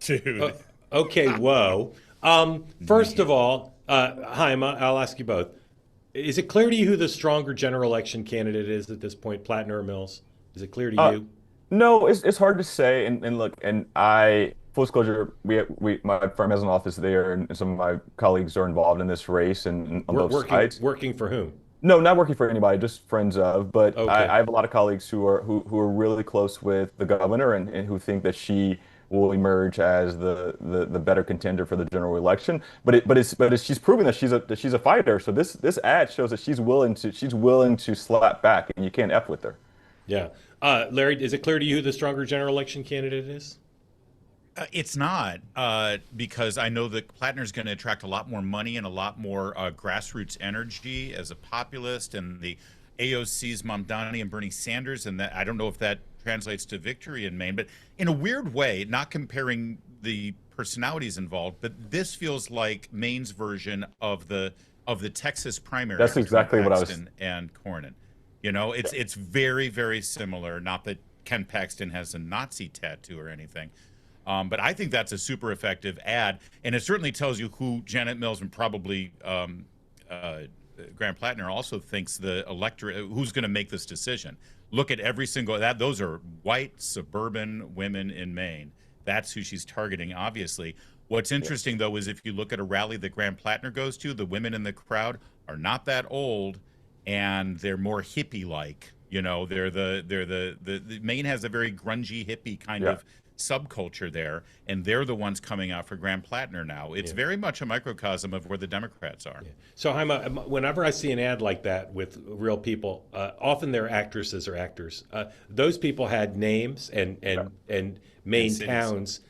Dude. Okay, whoa. First of all, Chaim, I'll ask you both. Is it clear to you who the stronger general election candidate is at this point, Platner or Mills? Is it clear to you? No, it's hard to say. And look, and full disclosure, my firm has an office there, and some of my colleagues are involved in this race and on both sides. Working for whom? No, not working for anybody, just friends of. But okay. I have a lot of colleagues who are really close with the governor and who think that she will emerge as the better contender for the general election. But she's proving that she's a fighter. So this ad shows that she's willing to slap back, and you can't F with her. Yeah. Larry, is it clear to you who the stronger general election candidate is? It's not, because I know that Platner's going to attract a lot more money and a lot more grassroots energy as a populist, and the AOC's Mamdani and Bernie Sanders, and that I don't know if that translates to victory in Maine, but in a weird way, not comparing the personalities involved, but this feels like Maine's version of the Texas primary. That's exactly what I was. And Cornyn, you know, it's very, very similar. Not that Ken Paxton has a Nazi tattoo or anything, but I think that's a super effective ad, and it certainly tells you who Janet Mills and probably Graham Platner also thinks the electorate, who's going to make this decision. Look at every single those are white suburban women in Maine. That's who she's targeting, obviously. What's interesting, though, is if you look at a rally that Graham Platner goes to, the women in the crowd are not that old, and they're more hippie-like. You know, they're the Maine has a very grungy hippie kind of subculture there, and they're the ones coming out for Graham Platner now. It's very much a microcosm of where the Democrats are. So whenever I see an ad like that with real people, often they're actresses or actors. Those people had names and Maine towns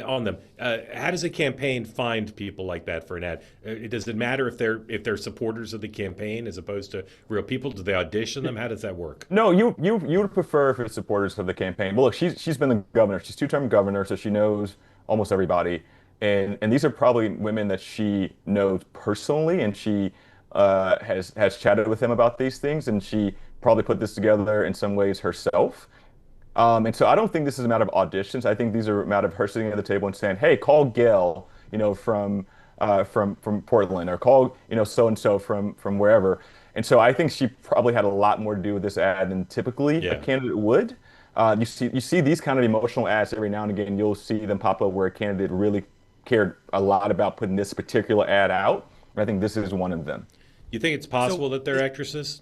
on them. How does a campaign find people like that for an ad? Does it matter if they're supporters of the campaign as opposed to real people? Do they audition them? How does that work? No, you would prefer if it's supporters of the campaign. But look, she's been the governor. She's two-term governor, so she knows almost everybody. And these are probably women that she knows personally, and she has chatted with them about these things, and she probably put this together in some ways herself. And so I don't think this is a matter of auditions. I think these are a matter of her sitting at the table and saying, "Hey, call Gail, from Portland, or call, so-and-so from wherever." And so I think she probably had a lot more to do with this ad than typically a candidate would. You see these kind of emotional ads every now and again. You'll see them pop up where a candidate really cared a lot about putting this particular ad out. And I think this is one of them. You think it's possible that they're actresses?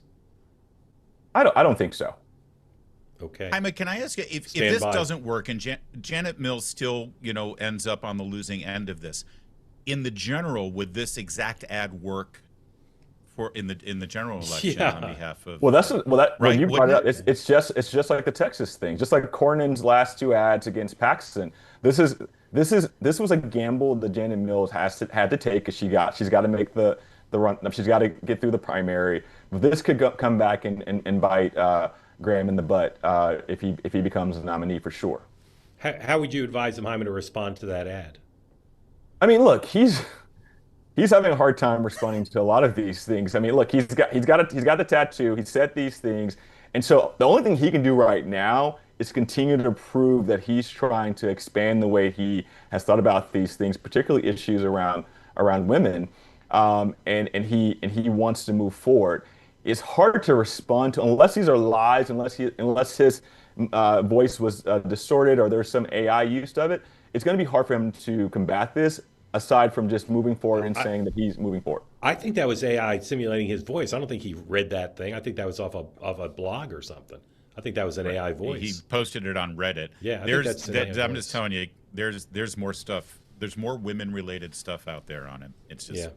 I don't think so. Okay. Jaime, can I ask you, if this doesn't work and Janet Mills still, ends up on the losing end of this, in the general, would this exact ad work for in the general election on behalf of? Well, right, you brought it up. It's just like the Texas thing, just like Cornyn's last two ads against Paxton. This was a gamble that Janet Mills had to take because she's got to make the run. She's got to get through the primary. But this could come back and bite Graham in the butt if he becomes a nominee for sure. How would you advise him, Jaime, to respond to that ad? I mean, look, he's having a hard time responding to a lot of these things. I mean, look, he's got the tattoo. He said these things, and so the only thing he can do right now is continue to prove that he's trying to expand the way he has thought about these things, particularly issues around women, and he wants to move forward. It's hard to respond to unless these are lies, unless his voice was distorted or there's some AI use of it. It's going to be hard for him to combat this, aside from just moving forward and saying that he's moving forward. I think that was AI simulating his voice. I don't think he read that thing. I think that was off a blog or something. I think that was an AI voice. He posted it on Reddit. Yeah, I think that's an AI I'm voice. just telling you, there's more stuff. There's more women-related stuff out there on him. It's just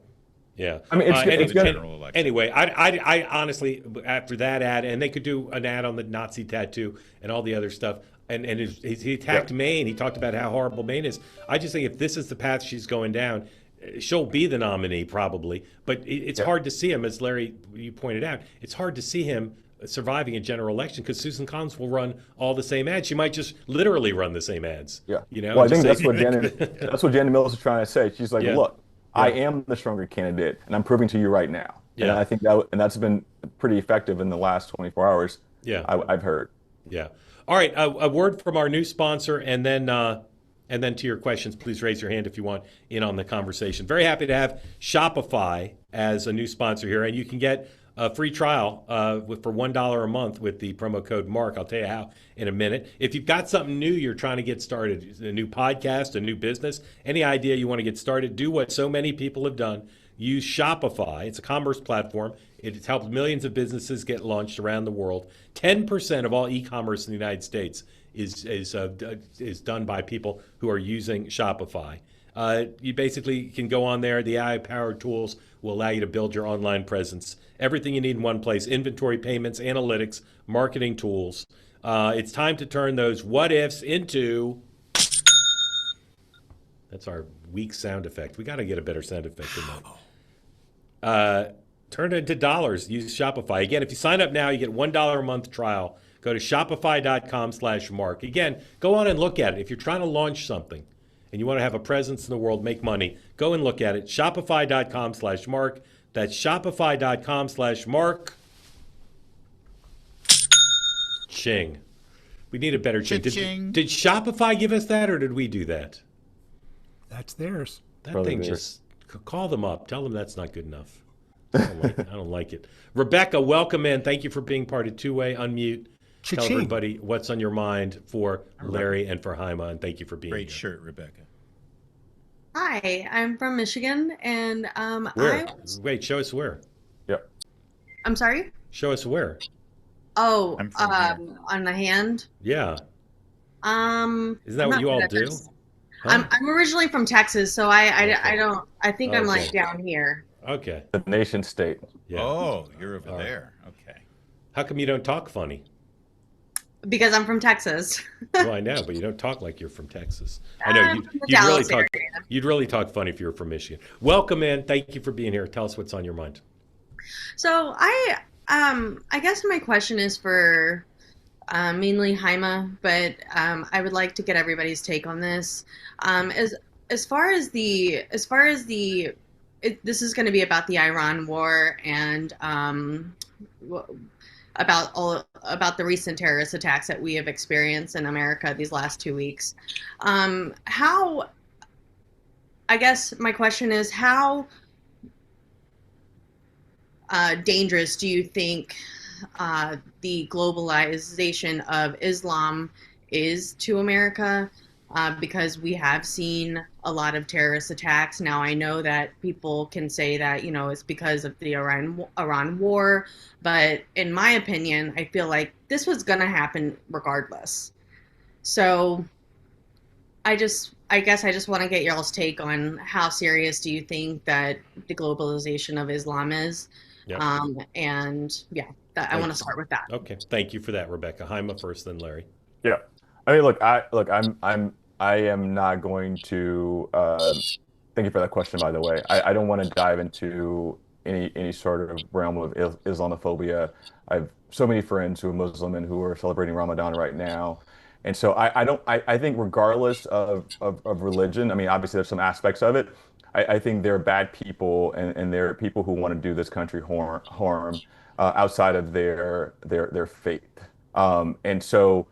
yeah. I mean, it's general election. Anyway, I honestly, after that ad, and they could do an ad on the Nazi tattoo and all the other stuff, and he attacked Maine. He talked about how horrible Maine is. I just think if this is the path she's going down, she'll be the nominee probably. But it's hard to see him, as Larry, you pointed out, it's hard to see him surviving a general election because Susan Collins will run all the same ads. She might just literally run the same ads. Yeah. You know. Well, I think that's what Janet Mills is trying to say. She's like, look, I am the stronger candidate, and I'm proving to you right now. Yeah. And I think that's been pretty effective in the last 24 hours. Yeah. I've heard. Yeah. All right. A word from our new sponsor, and then to your questions. Please raise your hand if you want in on the conversation. Very happy to have Shopify as a new sponsor here, and you can get a free trial for $1 a month with the promo code MARK. I'll tell you how in a minute. If you've got something new you're trying to get started, a new podcast, a new business, any idea you want to get started, do what so many people have done. Use Shopify. It's a commerce platform. It's helped millions of businesses get launched around the world. 10% of all e-commerce in the United States is done by people who are using Shopify. You basically can go on there. The AI-powered tools will allow you to build your online presence. Everything you need in one place: inventory, payments, analytics, marketing tools. It's time to turn those what-ifs into... That's our weak sound effect. We got to get a better sound effect than that. Turn it into dollars. Use Shopify. Again, if you sign up now, you get $1 a month trial. Go to shopify.com/Mark. Again, go on and look at it. If you're trying to launch something and you want to have a presence in the world, make money, go and look at it. Shopify.com/Mark. That's shopify.com/Mark. Ching. We need a better ching. Did Shopify give us that, or did we do that? That's theirs. That thing just, call them up. Tell them that's not good enough. I don't like it. Rebecca, welcome in. Thank you for being part of Two-Way. Unmute. Tell everybody what's on your mind for Larry and for Haima, and thank you for being here. Great shirt, Rebecca. Hi, I'm from Michigan, and where? Wait, show us where. Yep. I'm sorry? Show us where. Oh, on the hand? Yeah. Isn't that what you all do? Huh? I'm originally from Texas, so I think I'm like down here. Okay. The nation state. Yeah. Oh, you're over there. Okay. How come you don't talk funny? Because I'm from Texas. Well, I know, but you don't talk like you're from Texas. I know you'd really talk funny if you were from Michigan. Welcome in. Thank you for being here. Tell us what's on your mind. So I guess my question is for mainly Haima, but I would like to get everybody's take on this. As far as this is going to be about the Iran war and about the recent terrorist attacks that we have experienced in America these last 2 weeks. I guess my question is, how dangerous do you think the globalization of Islam is to America? Because we have seen a lot of terrorist attacks. Now, I know that people can say that, it's because of the Iran war, but in my opinion, I feel like this was going to happen regardless. So I guess I just want to get y'all's take on how serious do you think that the globalization of Islam is? Yep. I want to start with that. Okay. Thank you for that, Rebecca. Haima first, then Larry. Yeah. I mean, I am not going to. Thank you for that question, by the way. I don't want to dive into any sort of realm of Islamophobia. I have so many friends who are Muslim and who are celebrating Ramadan right now, and so I think regardless of religion, I mean, obviously there's some aspects of it. I think there are bad people and there are people who want to do this country harm outside of their faith, and so.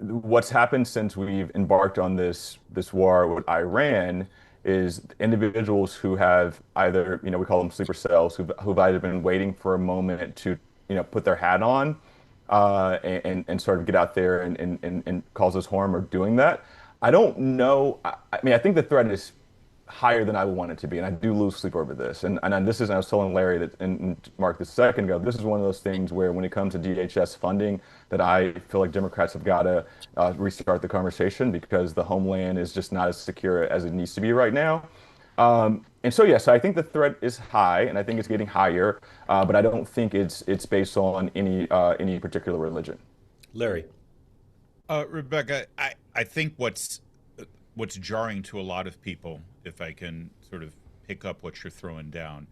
What's happened since we've embarked on this war with Iran is individuals who have either, we call them sleeper cells, who've either been waiting for a moment to, put their hat on and sort of get out there and cause us harm or doing that. I don't know. I mean, I think the threat is higher than I want it to be, and I do lose sleep over this. And this is, I was telling Larry that, and Mark this second ago, this is one of those things where when it comes to DHS funding, that I feel like Democrats have got to restart the conversation, because the homeland is just not as secure as it needs to be right now. And so, yes, I think the threat is high, and I think it's getting higher, but I don't think it's based on any particular religion. Larry. Rebecca, I think what's jarring to a lot of people, if I can sort of pick up what you're throwing down,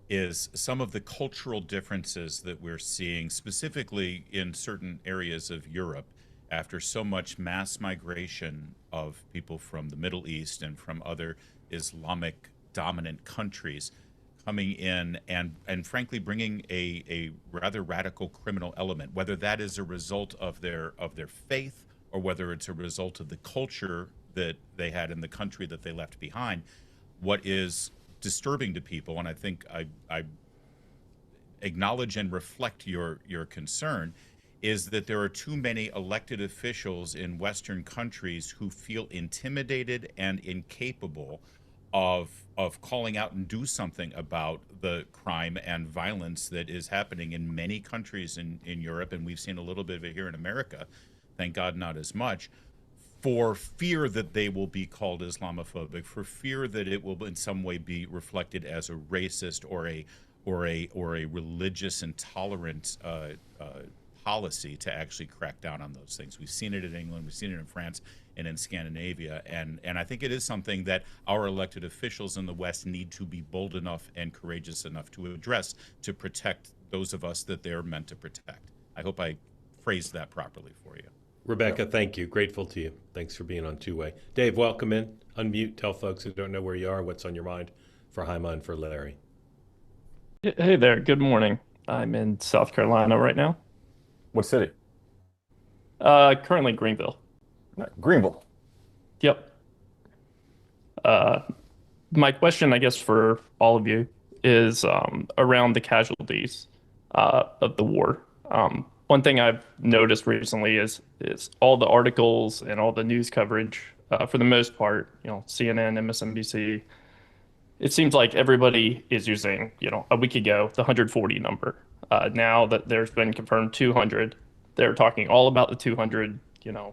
is some of the cultural differences that we're seeing, specifically in certain areas of Europe, after so much mass migration of people from the Middle East and from other Islamic dominant countries coming in and frankly bringing a rather radical criminal element, whether that is a result of their faith or whether it's a result of the culture that they had in the country that they left behind. What is disturbing to people, and I think I acknowledge and reflect your concern, is that there are too many elected officials in Western countries who feel intimidated and incapable of calling out and do something about the crime and violence that is happening in many countries in Europe, and we've seen a little bit of it here in America, thank God not as much, for fear that they will be called Islamophobic, for fear that it will in some way be reflected as a racist or a religious intolerant policy to actually crack down on those things. We've seen it in England, we've seen it in France and in Scandinavia, and I think it is something that our elected officials in the West need to be bold enough and courageous enough to address, to protect those of us that they're meant to protect. I hope I phrased that properly for you. Rebecca, thank you. Grateful to you. Thanks for being on Two-Way. Dave, welcome in. Unmute. Tell folks who don't know where you are, what's on your mind for Haima and for Larry. Hey there. Good morning. I'm in South Carolina right now. What city? Currently Greenville. Greenville. Yep. My question, I guess, for all of you is around the casualties of the war. One thing I've noticed recently is all the articles and all the news coverage, for the most part, CNN, MSNBC, it seems like everybody is using, a week ago, the 140 number. Now that there's been confirmed 200, they're talking all about the 200,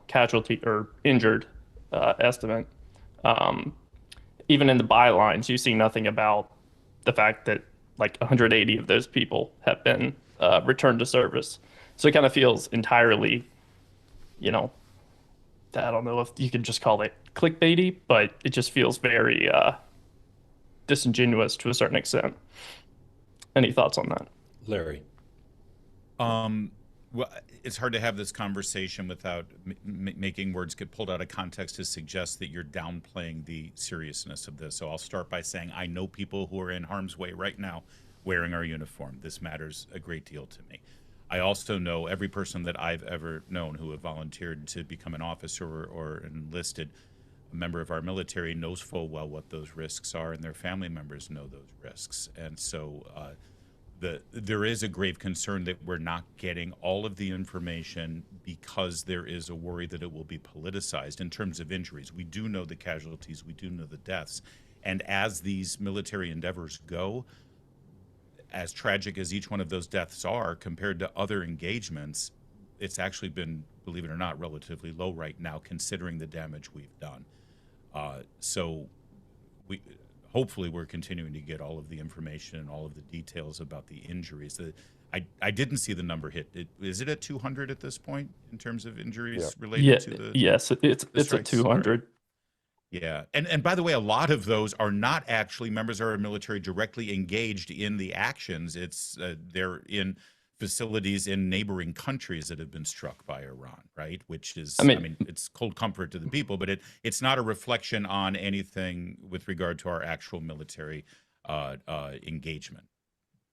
casualty or injured estimate. Even in the bylines, you see nothing about the fact that like 180 of those people have been returned to service. So it kind of feels entirely, I don't know if you could just call it clickbaity, but it just feels very disingenuous to a certain extent. Any thoughts on that? Larry. Well, it's hard to have this conversation without making words get pulled out of context to suggest that you're downplaying the seriousness of this. So I'll start by saying I know people who are in harm's way right now wearing our uniform. This matters a great deal to me. I also know every person that I've ever known who have volunteered to become an officer or enlisted a member of our military knows full well what those risks are, and their family members know those risks. And so there is a grave concern that we're not getting all of the information because there is a worry that it will be politicized in terms of injuries. We do know the casualties, we do know the deaths. And as these military endeavors go, as tragic as each one of those deaths are compared to other engagements, it's actually been, believe it or not, relatively low right now considering the damage we've done. So hopefully we're continuing to get all of the information and all of the details about the injuries. I didn't see the number hit. Is it at 200 at this point in terms of injuries related to the Yes, it's at 200. Yeah. And by the way, a lot of those are not actually members of our military directly engaged in the actions. It's they're in facilities in neighboring countries that have been struck by Iran, right? Which is, I mean it's cold comfort to the people, but it's not a reflection on anything with regard to our actual military engagement.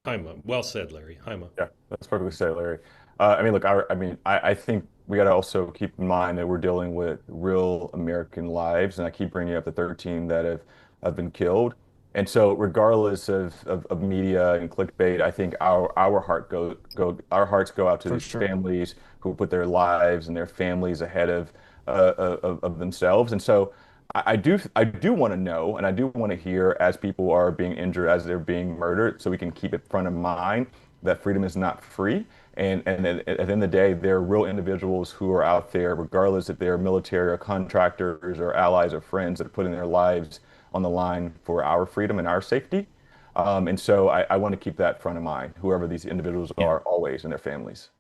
Haima, well said, Larry. Haima. Yeah, that's perfectly said, Larry. I think we got to also keep in mind that we're dealing with real American lives, and I keep bringing up the 13 that have been killed. And so, regardless of media and clickbait, I think our hearts go out to these families who put their lives and their families ahead of themselves. And so, I do want to know, and I do want to hear as people are being injured, as they're being murdered, so we can keep it front of mind that freedom is not free. And at the end of the day, there are real individuals who are out there, regardless if they're military or contractors or allies or friends, that are putting their lives on the line for our freedom and our safety. And so I want to keep that front of mind, whoever these individuals are, always, and their families.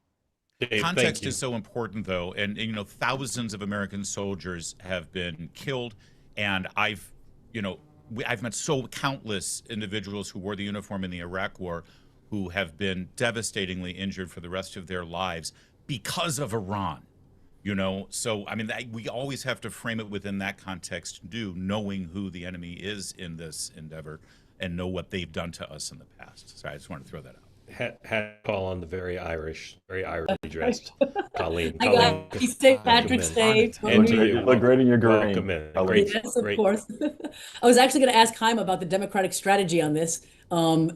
Dave, context is so important, though, and thousands of American soldiers have been killed, and I've met countless individuals who wore the uniform in the Iraq War who have been devastatingly injured for the rest of their lives because of Iran. So I mean, we always have to frame it within that context, knowing who the enemy is in this endeavor and know what they've done to us in the past. So I just want to throw that out. Had call on the very Irish dressed Colleen. Happy St. Patrick's Day. You look great in your green. Great, yes, of course. I was actually going to ask Chaim about the Democratic strategy on this, and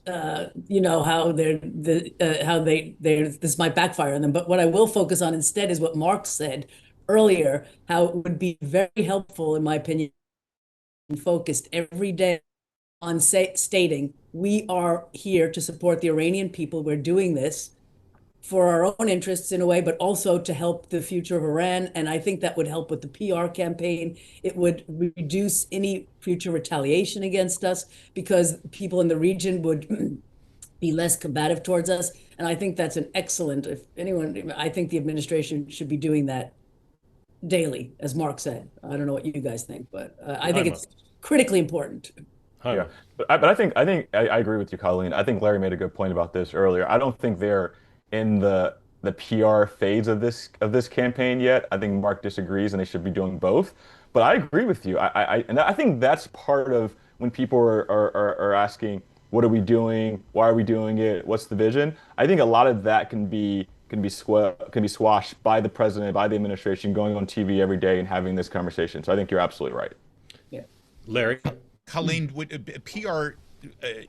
how this might backfire on them. But what I will focus on instead is what Mark said earlier, how it would be very helpful, in my opinion, focused every day on stating we are here to support the Iranian people. We're doing this for our own interests in a way, but also to help the future of Iran. And I think that would help with the PR campaign. It would reduce any future retaliation against us because people in the region would be less combative towards us. And I think that's an excellent, I think the administration should be doing that daily, as Mark said. I don't know what you guys think, but I think it's critically important. Yeah, but I think I agree with you, Colleen. I think Larry made a good point about this earlier. I don't think they're in the PR phase of this campaign yet. I think Mark disagrees, and they should be doing both. But I agree with you. I think that's part of when people are asking, what are we doing? Why are we doing it? What's the vision? I think a lot of that can be squashed by the president, by the administration, going on TV every day and having this conversation. So I think you're absolutely right. Yeah, Larry. Colleen, would PR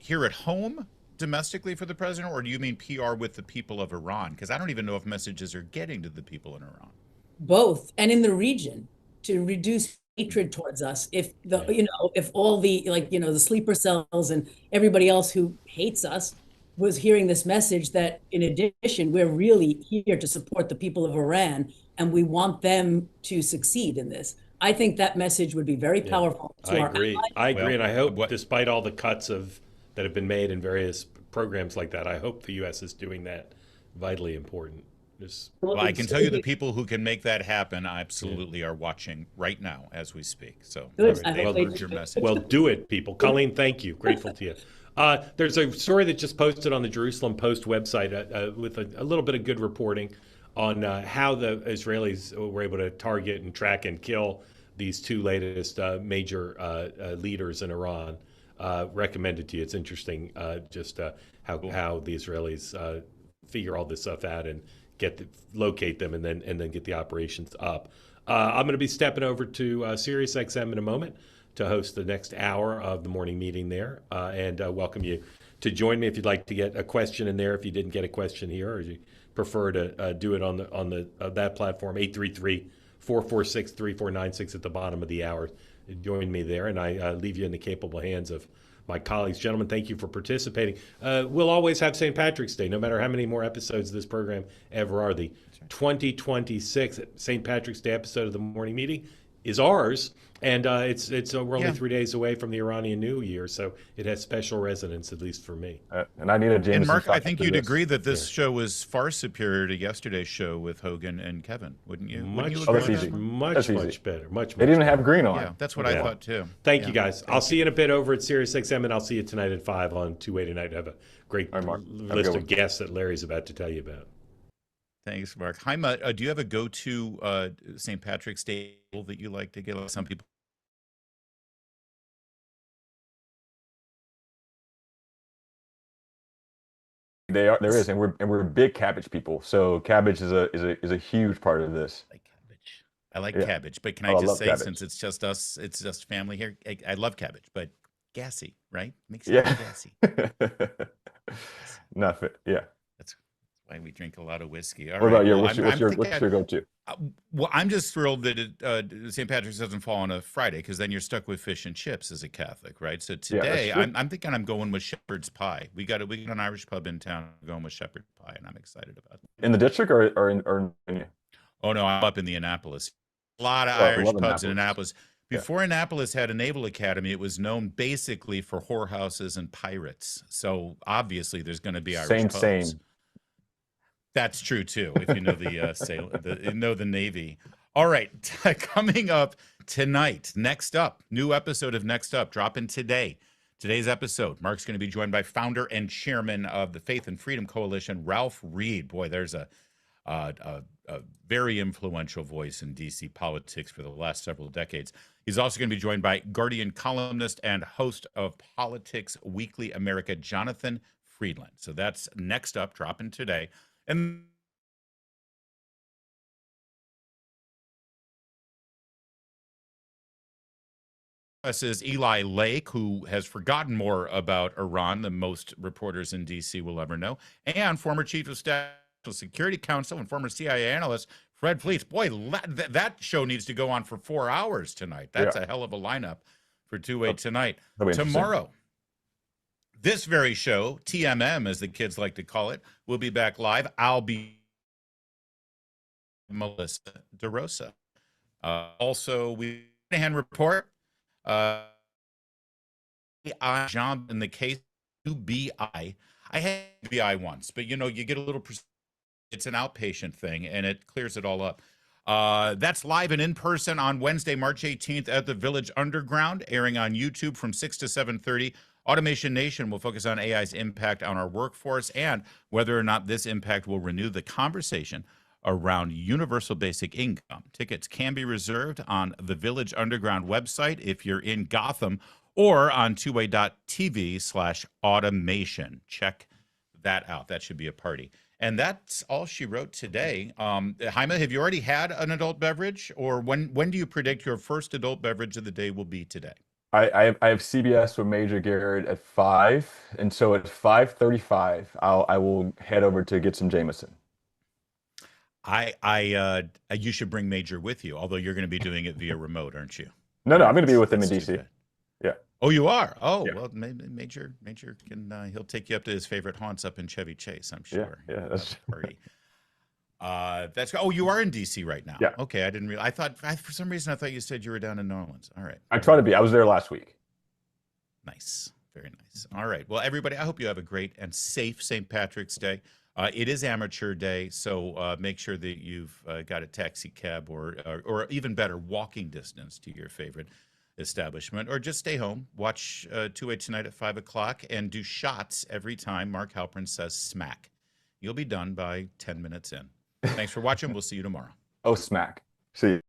here at home domestically for the president, or do you mean PR with the people of Iran? Because I don't even know if messages are getting to the people in Iran. Both, and in the region, to reduce hatred towards us. If if all the the sleeper cells and everybody else who hates us was hearing this message that in addition, we're really here to support the people of Iran and we want them to succeed in this. I think that message would be very powerful. I agree. And I hope, despite all the cuts that have been made in various programs like that, I hope the U.S. is doing that. Vitally important. Well, I can tell you the people who can make that happen absolutely are watching right now as we speak. So your message. Well, do it, people. Colleen, thank you. Grateful to you. There's a story that just posted on the Jerusalem Post website with a little bit of good reporting on how the Israelis were able to target and track and kill these two latest major leaders in Iran. Recommended to you. It's interesting just how the Israelis figure all this stuff out and locate them and then get the operations up. I'm going to be stepping over to SiriusXM in a moment to host the next hour of the morning meeting there, and welcome you to join me if you'd like to get a question in there. If you didn't get a question here, or you prefer to do it on that platform, 833-446-3496 at the bottom of the hour. Join me there, and I leave you in the capable hands of my colleagues. Gentlemen, thank you for participating. We'll always have St. Patrick's Day, no matter how many more episodes of this program ever are. The 2026 St. Patrick's Day episode of the morning meeting is ours, and we're only 3 days away from the Iranian New Year, so it has special resonance, at least for me. And I need a James. And Mark, I think you'd agree that this show was far superior to yesterday's show with Hogan and Kevin, wouldn't you? Much better. Much. They didn't have green on. Yeah, that's what I thought too. Thank you, guys. I'll see you in a bit over at SiriusXM, and I'll see you tonight at 5 on Two-Way Tonight. Have a great list of guests that Larry's about to tell you about. Thanks, Mark. Chaim, do you have a go-to St. Patrick's Day that you like to get? Some people. There is, and we're big cabbage people. So cabbage is a huge part of this. I like cabbage, but can I just say, cabbage. Since it's just us, it's just family here, I love cabbage, but gassy, right? Makes it gassy. Nothing. Yeah. That's why we drink a lot of whiskey. What about you? What's your go-to? Well, I'm just thrilled that St. Patrick's doesn't fall on a Friday, because then you're stuck with fish and chips as a Catholic, right? So today, I'm thinking I'm going with shepherd's pie. We got an Irish pub in town going with shepherd's pie, and I'm excited about it. In the district or in Oh no, I'm up in the Annapolis. A lot of Irish pubs in Annapolis. Before Annapolis had a Naval Academy, it was known basically for whorehouses and pirates. So obviously, there's going to be Irish pubs. Same. That's true too. If you know the Navy. All right, coming up tonight. Next up, new episode of Next Up dropping today. Today's episode, Mark's going to be joined by founder and chairman of the Faith and Freedom Coalition, Ralph Reed. Boy, there's a very influential voice in DC politics for the last several decades. He's also going to be joined by Guardian columnist and host of Politics Weekly America, Jonathan Friedland. So that's Next Up, dropping today. And this is Eli Lake, who has forgotten more about Iran than most reporters in D.C. will ever know, and former chief of staff, Security Council, and former CIA analyst Fred Fleets. Boy, that show needs to go on for 4 hours tonight. That's a hell of a lineup for 2-8 tonight. Tomorrow, this very show, TMM, as the kids like to call it, will be back live. I'll be Melissa DeRosa. Also, we hand report. John in the case UBI. I had UBI once, but you get a little. It's an outpatient thing, and it clears it all up. That's live and in person on Wednesday, March 18th at the Village Underground, airing on YouTube from 6 to 7:30. Automation Nation will focus on AI's impact on our workforce and whether or not this impact will renew the conversation around universal basic income. Tickets can be reserved on the Village Underground website if you're in Gotham, or on twoway.tv/automation. Check that out. That should be a party. And that's all she wrote today. Jaime, have you already had an adult beverage, or when do you predict your first adult beverage of the day will be today? I have CBS with Major Garrett at 5, and so at 5:35, I will head over to get some Jameson. You should bring Major with you, although you're going to be doing it via remote, aren't you? No, I'm going to be with him in DC. Yeah. Oh, you are? Oh, yeah. Well, Major can he'll take you up to his favorite haunts up in Chevy Chase, I'm sure. Yeah, that's party. You are in DC right now. Yeah. Okay, I didn't realize. For some reason I thought you said you were down in New Orleans. All right. I try to be. I was there last week. Nice. Very nice. All right. Well, everybody, I hope you have a great and safe St. Patrick's Day. It is amateur day, so make sure that you've got a taxi cab or even better, walking distance to your favorite establishment, or just stay home, watch 2-8 tonight at 5 o'clock, and do shots every time Mark Halperin says smack. You'll be done by 10 minutes in. Thanks for watching. We'll see you tomorrow. Oh, smack. See you.